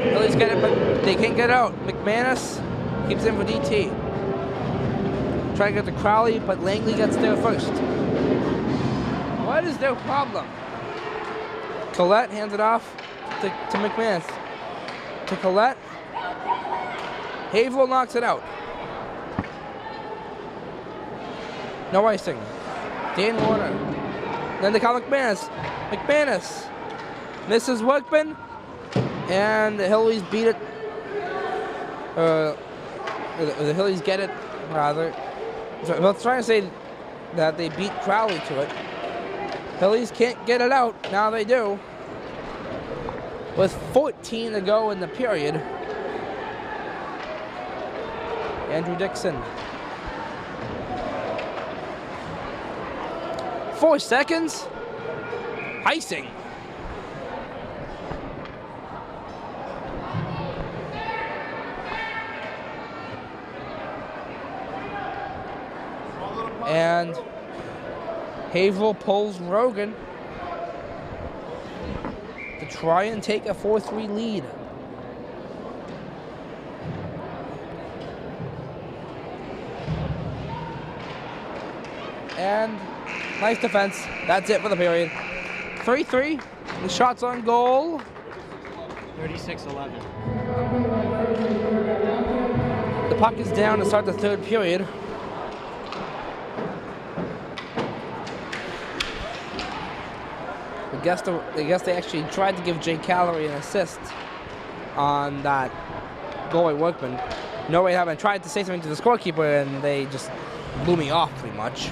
Phillies get it, but they can't get out. McManus keeps in for DT. Trying to get to Crowley, but Langley gets there first. What is their problem? Collette hands it off to McManus. To Collette. Haverhill knocks it out. No icing. Dan Warner. Then they call McManus. McManus misses Workman. And the Hillies beat it. The Hillies get it, rather. So, I was trying to say that they beat Crowley to it. Hillies can't get it out. Now they do. With 14 to go in the period. Andrew Dixon. 4 seconds. Icing. And Haverhill pulls Rogan to try and take a 4-3 lead. And nice defense. That's it for the period. 3-3. The shots on goal. 36-11. The puck is down to start the third period. I guess they actually tried to give Jake Calorie an assist on that goalie Workman. No way happened. I tried to say something to the scorekeeper and they just blew me off pretty much.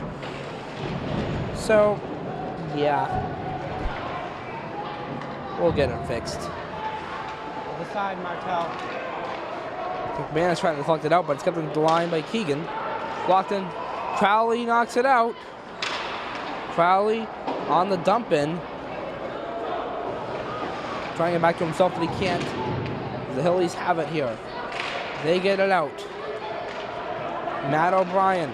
So, yeah. We'll get it fixed. Other side, Martel. McMahon is trying to deflect it out, but it's kept in the line by Keegan. Blocked in. Crowley knocks it out. Crowley on the dump in. Trying it back to himself, but he can't. The Hillies have it here. They get it out. Matt O'Brien.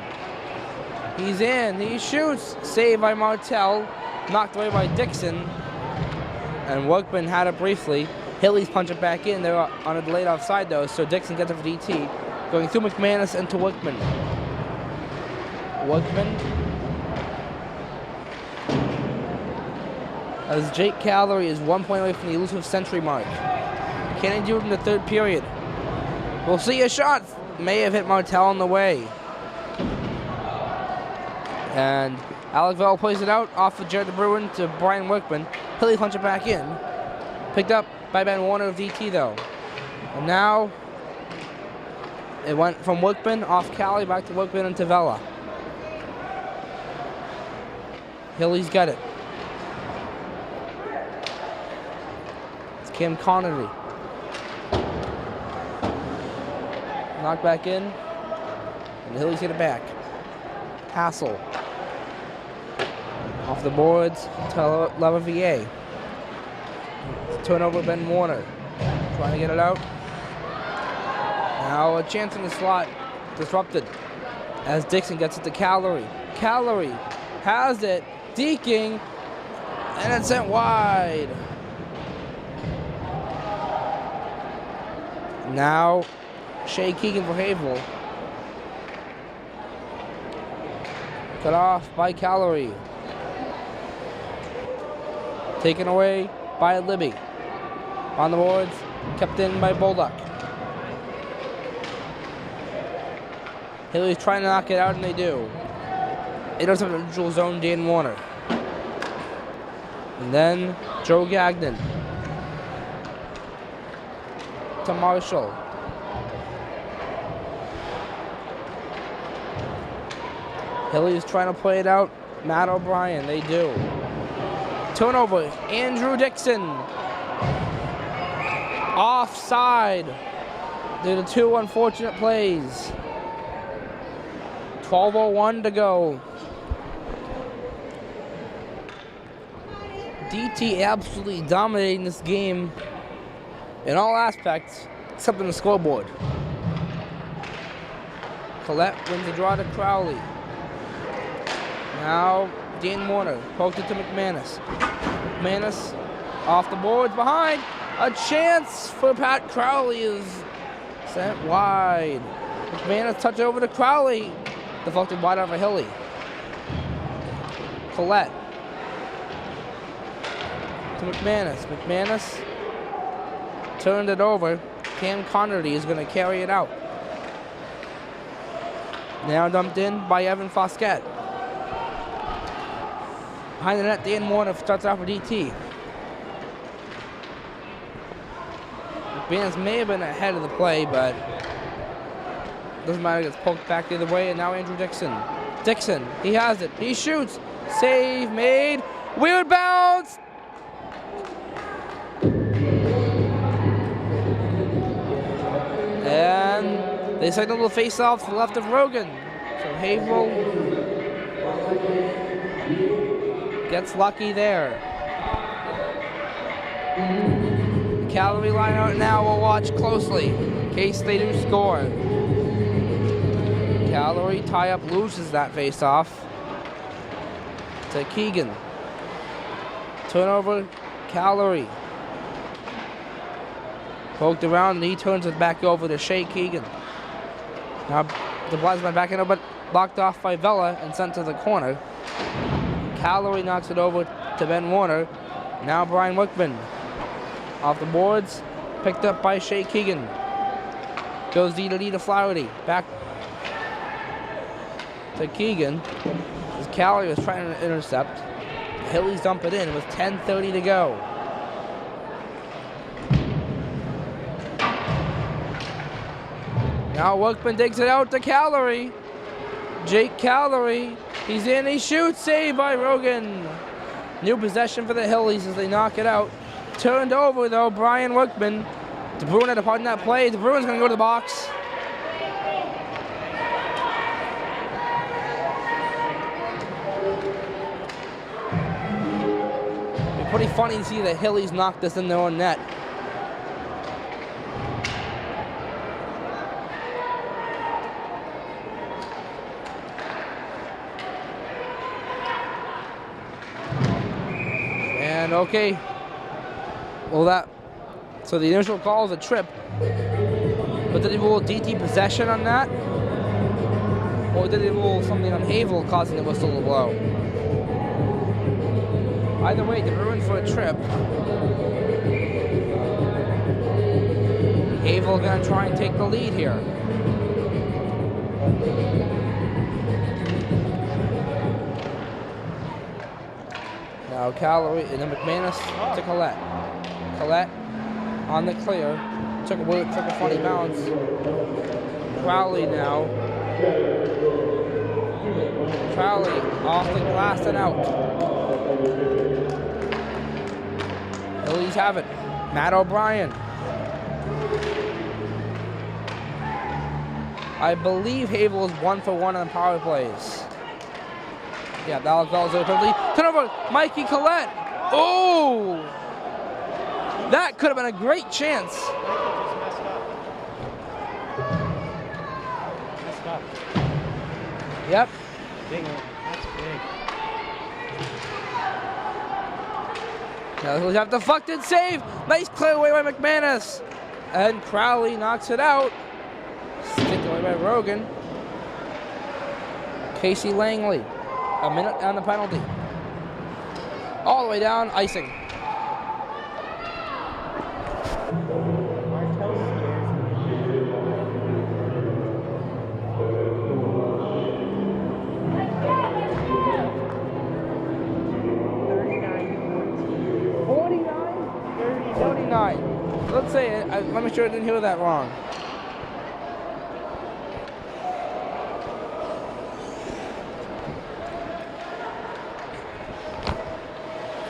He's in. He shoots. Saved by Martel. Knocked away by Dixon. And Workman had it briefly. Hillies punch it back in. They're on a delayed offside, though, so Dixon gets it for DT. Going through McManus into Workman. Workman. As Jake Calorie is 1 point away from the elusive century mark. Can he do it in the third period? We'll see. A shot may have hit Martel on the way. And Alec Vell plays it out off of Jared the Bruin to Brian Workman. Hilly punch it back in. Picked up by Ben Warner of DT though. And now it went from Workman off Cali back to Workman and Tavella. Hilly's got it. It's Cam Connery. Knocked back in. And Hilly's get it back. Hassel. Off the boards to Levervier. Turnover, Ben Warner. Trying to get it out. Now a chance in the slot. Disrupted. As Dixon gets it to Callery. Callery has it. Deking. And it's sent wide. Now Shea Keegan for Haverhill. Cut off by Callery. Taken away by Libby. On the boards, kept in by Bolduck. Hilly's trying to knock it out, and they do. It does have a neutral zone, Dan Warner. And then Joe Gagnon. To Marshall. Hilly's trying to play it out. Matt O'Brien, they do. Turnover, Andrew Dixon. Offside due to two unfortunate plays. 12:01 to go. DT absolutely dominating this game in all aspects except in the scoreboard. Collette wins the draw to Crowley. Now Dan Warner poked it to McManus. McManus off the boards behind. A chance for Pat Crowley is sent wide. McManus touch over to Crowley. Deflected wide over Hilly. Collette to McManus. McManus turned it over. Cam Connerty is going to carry it out. Now dumped in by Evan Foskett. Behind the net, Dan Warner starts off with DT. McManus may have been ahead of the play, but doesn't matter. Gets poked back the other way, and now Andrew Dixon. Dixon, he has it. He shoots. Save made. Weird bounce. And they signal the face-off to the left of Rogan. So Haverhill gets lucky there. The Callery line out now will watch closely in case they do score. Callery tie-up loses that face-off to Keegan. Turnover, Callery. Poked around and he turns it back over to Shea Keegan. Now the Blasman back in, but blocked off by Vella and sent to the corner. Callery knocks it over to Ben Warner. Now Brian Wickman. Off the boards, picked up by Shea Keegan. Goes D to Flaherty. Back to Keegan. As Callery was trying to intercept. Hilly's dump it in with 10:30 to go. Now Workman digs it out to Callery. Jake Callery. He's in, he shoots, saved by Rogan. New possession for the Hillies as they knock it out. Turned over though, Brian Workman. DeBruin had a part in that play. DeBruin's gonna go to the box. It's pretty funny to see the Hillies knock this in their own net. And okay, well so the initial call is a trip, but did he rule DT possession on that? Or did he rule something on Haverhill causing the whistle to blow? Either way, they're ruined for a trip. Haverhill gonna try and take the lead here. Now Callery and then McManus to Collette. Collette on the clear. Took a funny bounce. Crowley now. Crowley off the glass and out. Phillies have it. Matt O'Brien. I believe Haverhill is 1 for 1 on the power plays. Yeah, Alex Vella's open. Turnover, Mikey Collette. Oh! That could have been a great chance. Messed up. Yep. Big one. That's big. Now he'll have deflected save. Nice play away by McManus. And Crowley knocks it out. Stick away by Rogan. Casey Langley. A minute on the penalty. All the way down, icing. Let's say it. Let me sure I didn't hear that wrong.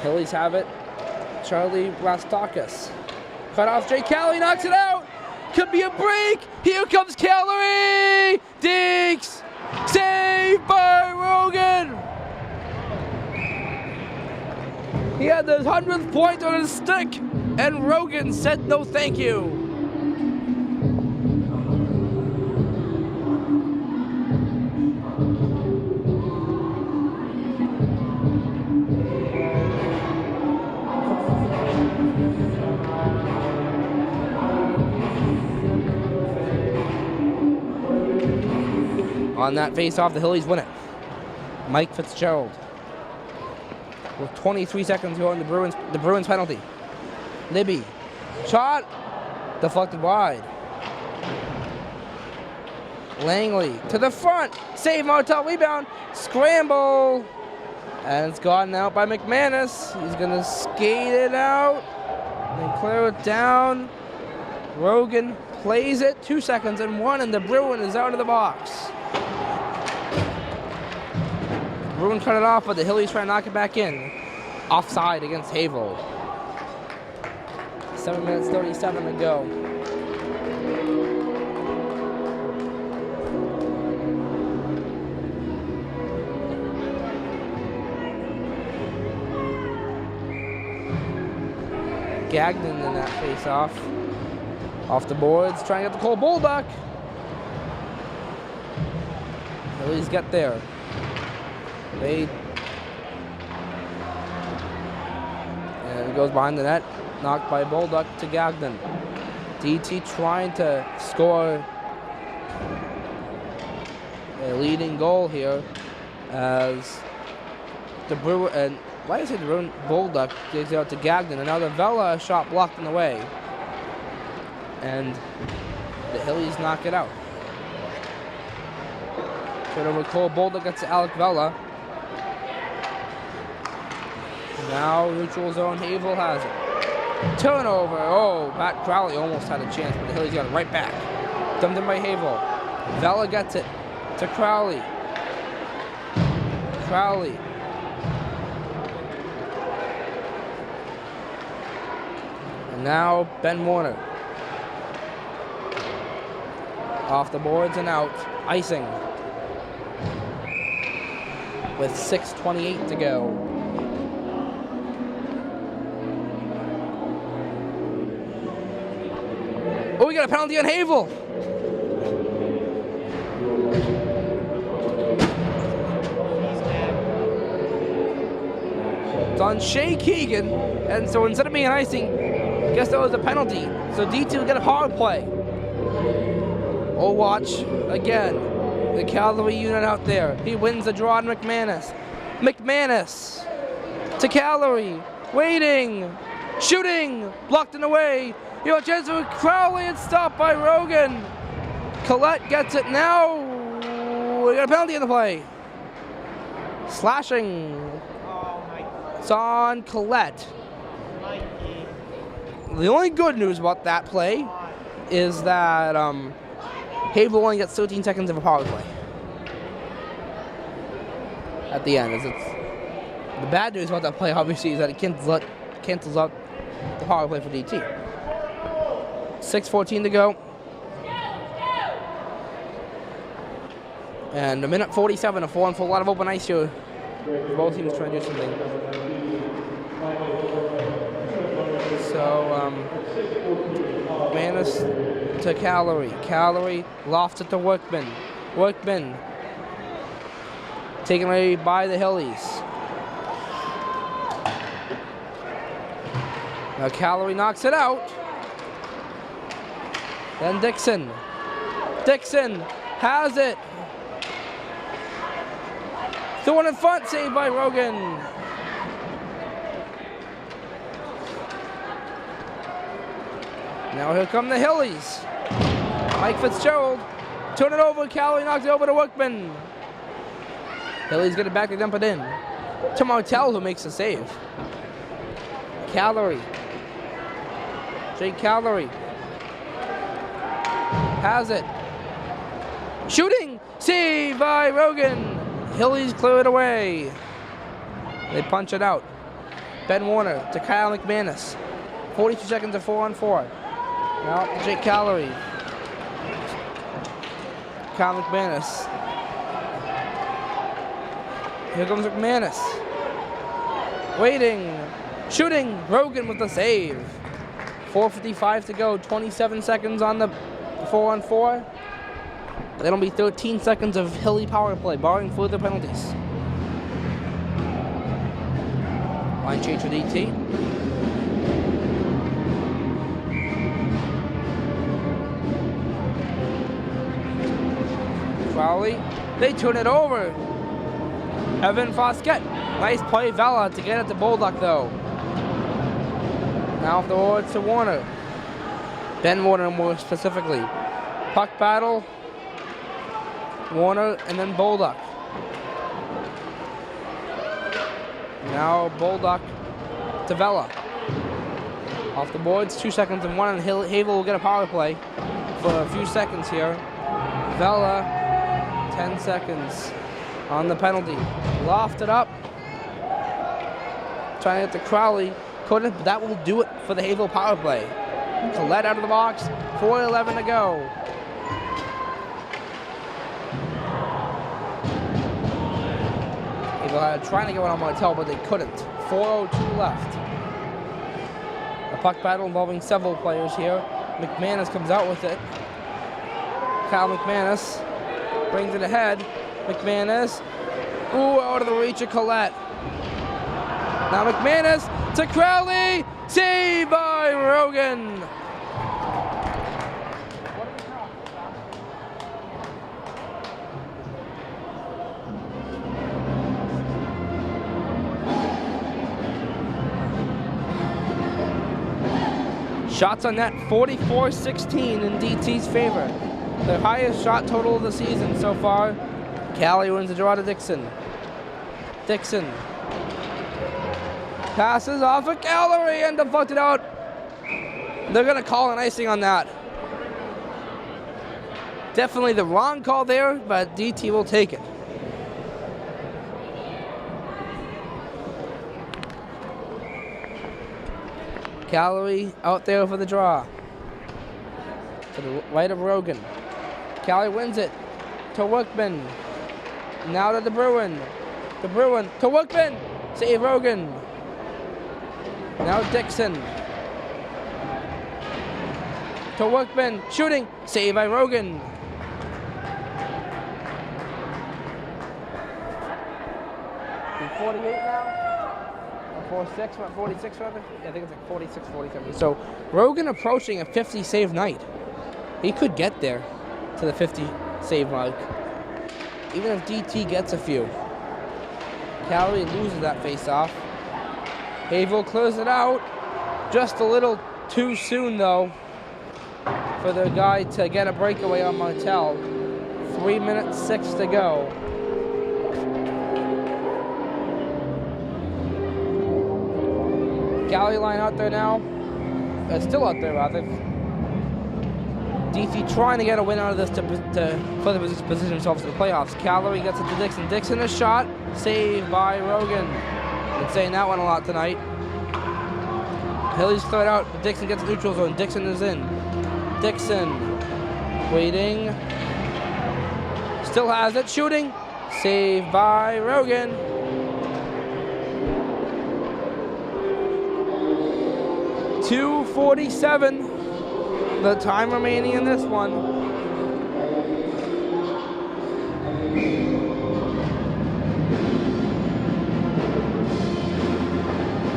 Phillies have it. Charlie Rastakis. Cut off Jay Calley, knocks it out. Could be a break. Here comes Calley. Dinks. Saved by Rogan. He had the 100th point on his stick, and Rogan said no thank you. On that face-off, the Hillies win it. Mike Fitzgerald. With 23 seconds to go on the Bruins penalty. Libby. Shot. Deflected wide. Langley to the front. Save Martell. Rebound. Scramble. And it's gotten out by McManus. He's going to skate it out. And clear it down. Rogan plays it. 2 seconds and 1. And the Bruin is out of the box. Bruin cut it off, but the Hillies try to knock it back in. Offside against Haverhill. 7 minutes, 37 to go. Gagnon in that face-off. Off the boards, trying to get the Cole Bullduck. Hillies get there. And it goes behind the net, knocked by Bullduck to Gagnon. DT trying to score a leading goal here as the Bruin, and why did I say the Bruin? Bullduck gives it out to Gagnon, and now the Vela shot blocked in the way. And the Hillies knock it out. Turn over Cole Bullduck gets to Alec Vela. Now neutral zone, Haverhill has it. Turnover. Oh, Matt Crowley almost had a chance, but the Hillies got it right back. Dumped in by Haverhill. Vela gets it to Crowley. Crowley. And now Ben Warner. Off the boards and out. Icing. With 6:28 to go. Oh, we got a penalty on Haverhill. It's on Shea Keegan, and so instead of being an icing, I guess that was a penalty. So D2 will get a power play. Oh, watch again. The Cavalry unit out there. He wins the draw on McManus. McManus to Cavalry. Waiting. Shooting. Blocked in the way. You know, chance for Crowley and stopped by Rogan. Collette gets it now. We got a penalty in the play. Slashing. Oh, my. It's on Collette. Mikey. the only good news about that play is that Haverhill only gets 13 seconds of a power play at the end. The bad news about that play, obviously, is that it cancels out the power play for DT. 6:14 to go. And a minute 47, a 4-on-4, a lot of open ice here. Both teams trying to do something. So, Manus to Calorie. Calorie lofts it to Workman. Workman taken away by the Hillies. Now Calorie knocks it out. Then Dixon. Dixon has it. The one in front, saved by Rogan. Now here come the Hillies. Mike Fitzgerald. Turn it over. Calorie knocks it over to Workman. Hillies get it back to dump it in. To Martell, who makes the save. Calorie. Jake Calorie. Has it. Shooting. Save by Rogan. Hillies clear it away. They punch it out. Ben Warner to Kyle McManus. 42 seconds of 4-on-4. Now Jake Calorie. Kyle McManus. Here comes McManus. Waiting. Shooting. Rogan with the save. 4:55 to go. 27 seconds on the 4-on-4. That'll be 13 seconds of Hilly power play, barring further penalties. Line change for DT. Crowley, they turn it over. Evan Foskett, nice play, Vela to get it to Bolduc though. Now forward to Warner. Ben Warner more specifically. Puck battle. Warner and then Bolduc. Now Bolduc to Vela. Off the boards, 2 seconds and 1, and Haverhill will get a power play for a few seconds here. Vela, 10 seconds on the penalty. Lofted up. Trying to get to Crowley. Couldn't, but that will do it for the Haverhill power play. Collette out of the box, 4:11 to go. Haverhill trying to get one on Martell, but they couldn't. 4:02 left. A puck battle involving several players here. McManus comes out with it. Kyle McManus brings it ahead. McManus, ooh, out of the reach of Collette. Now McManus to Crowley, saved by Rogan. Shots on net, 44-16 in DT's favor. Their highest shot total of the season so far. Callie wins the draw to Dixon. Dixon passes off a Calorie and deflected out. They're going to call an icing on that. Definitely the wrong call there, but DT will take it. Calorie out there for the draw. To the right of Rogan. Calorie wins it to Workman. Now to the Bruin. The Bruin to Workman. Save Rogan. Now Dixon. To Workman. Shooting. Save by Rogan. In 48 now. 46, 46 rather? Yeah, I think it's like 46, 47. So Rogan approaching a 50 save night. He could get there to the 50 save mark. Even if DT gets a few. Calorie loses that face-off. Haverhill clears it out. Just a little too soon though for the guy to get a breakaway on Martell. 3 minutes 6 to go. Galley line out there now. still out there, rather. DC trying to get a win out of this to further position themselves in the playoffs. Calorie gets it to Dixon. Dixon a shot. Saved by Rogan. Been saying that one a lot tonight. Hilly's cleared out, but Dixon gets neutral zone. Dixon is in. Dixon waiting. Still has it. Shooting. Saved by Rogan. .247. The time remaining in this one.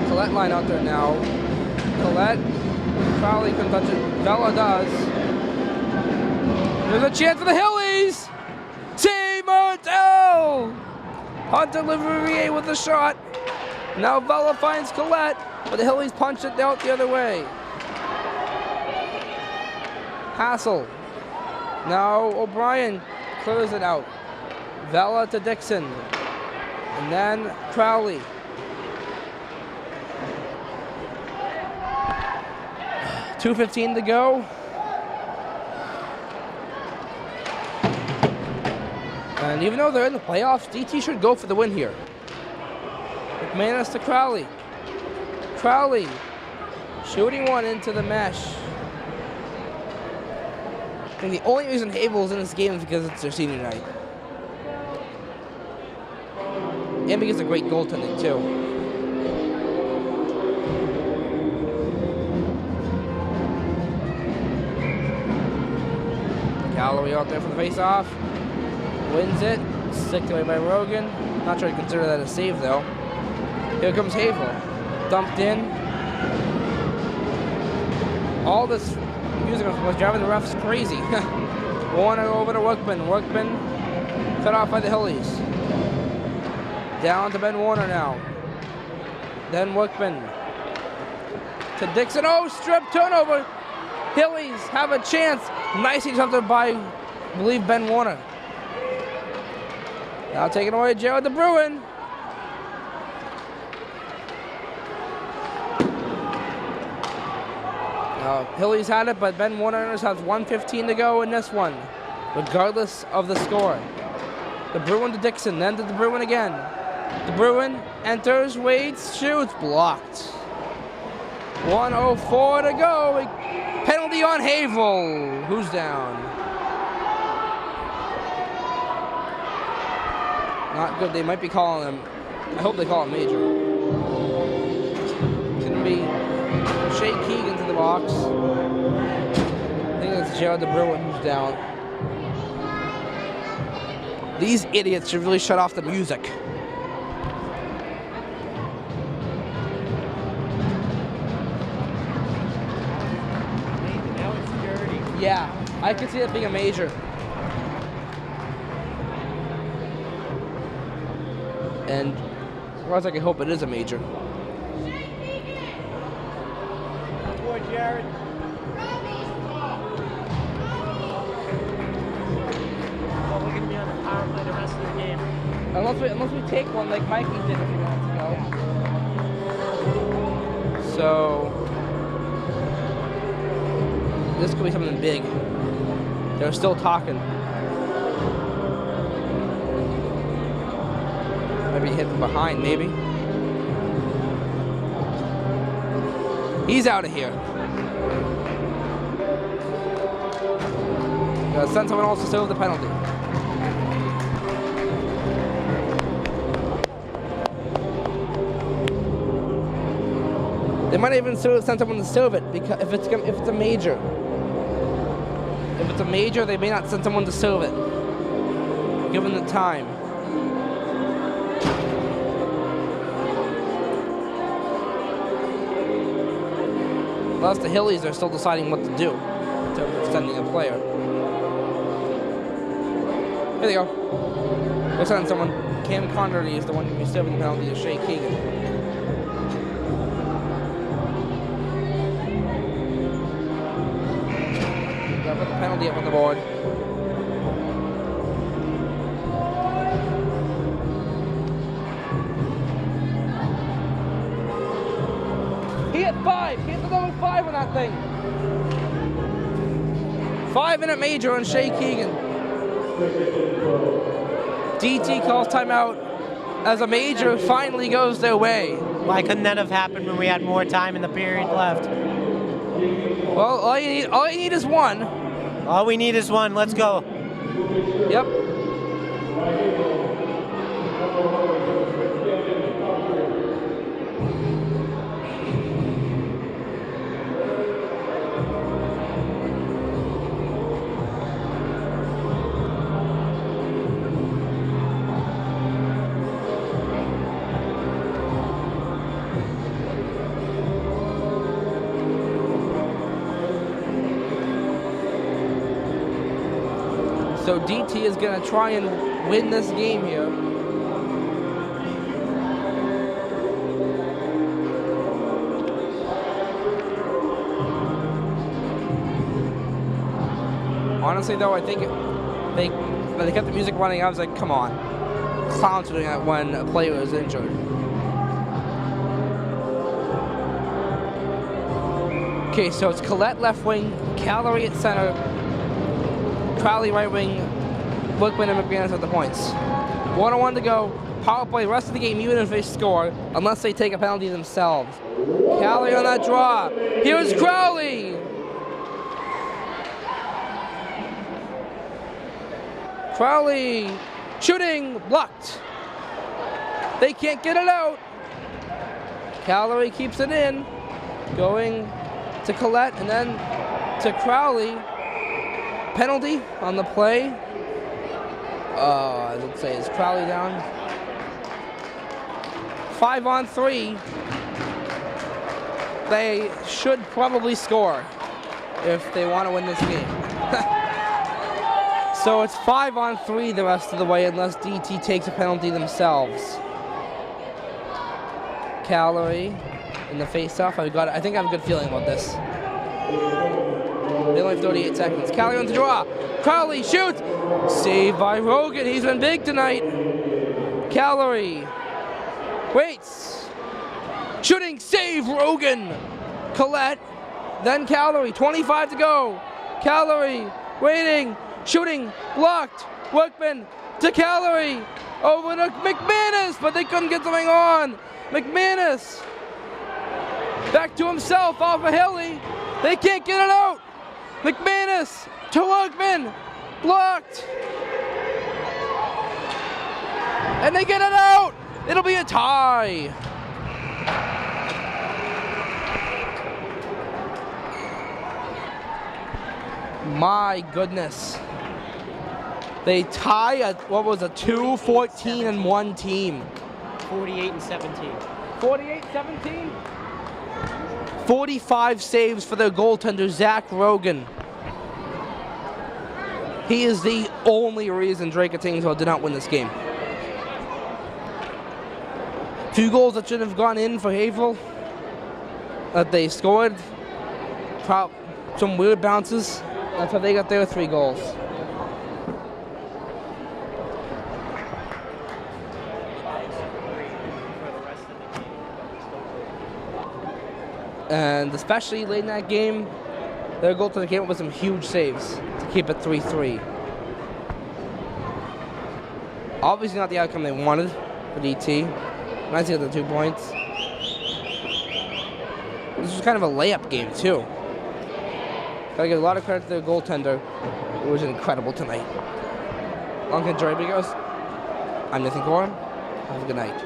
Colette line out there now. Colette probably couldn't touch it. Vela does. There's a chance for the Hillies. T. Martel. Hunter Livrier with the shot. Now Vela finds Colette, but the Hillies punched it out the other way. Hassel. Now O'Brien clears it out. Vela to Dixon. And then Crowley. .2:15 to go. And even though they're in the playoffs, DT should go for the win here. McManus to Crowley. Crowley shooting one into the mesh. I think the only reason Haverhill's in this game is because it's their senior night. And because of great goaltending, too. Calloway out there for the face-off. Wins it. Sticked away by Rogan. Not sure to consider that a save, though. Here comes Haverhill. Dumped in. All this music was driving the refs crazy. Warner over to Workman. Workman cut off by the Hillies. Down to Ben Warner now. Then Workman to Dixon. Oh, strip turnover. Hillies have a chance. Nice intercepted by, I believe, Ben Warner. Now taking away Jared the Bruin. Hillies had it, but Ben Warner has 1:15 to go in this one, regardless of the score. The Bruin to Dixon, then to the Bruin again. The Bruin enters, waits, shoots, blocked. 1:04 to go. Penalty on Haverhill. Who's down? Not good. They might be calling him. I hope they call him major. It's going to be Shea Keegan to the box. I think it's Jared the Bruin who's down. These idiots should really shut off the music. Yeah, I could see it being a major. And as far as I can hope, it is a major. Boy, Jared. Well, we're going to be on the power play the rest of the game. Unless we take one like Mikey did a few minutes ago. So this could be something big. They're still talking. Maybe hit from behind, maybe. He's out of here. Gotta send someone else to serve the penalty. They might even send someone to serve it because if it's a major. If it's a major, they may not send someone to serve it, given the time. Plus, the Hillies are still deciding what to do in terms of sending a player. Here they go. They'll send someone. Cam Connerty is the one who's serving the penalty to Shea Keegan. They'll put the penalty up on the board. He hit 5. He hit the number 5 5 on that thing. 5-minute major on Shea Keegan. DT calls timeout as a major finally goes their way. Why couldn't that have happened when we had more time in the period left? Well, all you need is one. All we need is one. Let's go. Yep. So DT is going to try and win this game here. Honestly, though, I think when they kept the music running, I was like, come on. Clowns are doing that when a player is injured. Okay, so it's Collette left wing, Calorie at center, Crowley right wing, Bookman and McManus at the points. 1-on-1 to go. Power play, rest of the game, even if they score, unless they take a penalty themselves. Calorie on that draw. Here's Crowley. Crowley shooting, blocked. They can't get it out. Calorie keeps it in. Going to Collette and then to Crowley. Penalty on the play. Let's say is Crowley down. 5-on-3. They should probably score if they want to win this game. So it's 5-on-3 the rest of the way unless DT takes a penalty themselves. Calorie in the face-off. I think I have a good feeling about this. They only have 38 seconds. Calorie on the draw. Crowley shoots. Saved by Rogan. He's been big tonight. Calorie waits. Shooting. Save Rogan. Collette. Then Calorie. 25 to go. Calorie waiting. Shooting. Blocked. Workman to Calorie. Over to McManus. But they couldn't get something on. McManus. Back to himself off of Hilly. They can't get it out. McManus to Workman. Blocked. And they get it out. It'll be a tie. My goodness. They tie at, what was a 2-14-1 team. 48-17. 48-17? 45 saves for their goaltender, Zach Rogan. He is the only reason Dracut-Tyngsboro did not win this game. 2 goals that should have gone in for Haverhill that they scored. Some weird bounces. That's how they got their 3 goals. And especially late in that game, their goaltender came up with some huge saves to keep it 3-3. Obviously not the outcome they wanted for DT. Nice to get the 2 points. This was kind of a layup game too. Gotta give a lot of credit to their goaltender, who was incredible tonight. Long and Joy Bigos. I'm Nathan Gorham. Have a good night.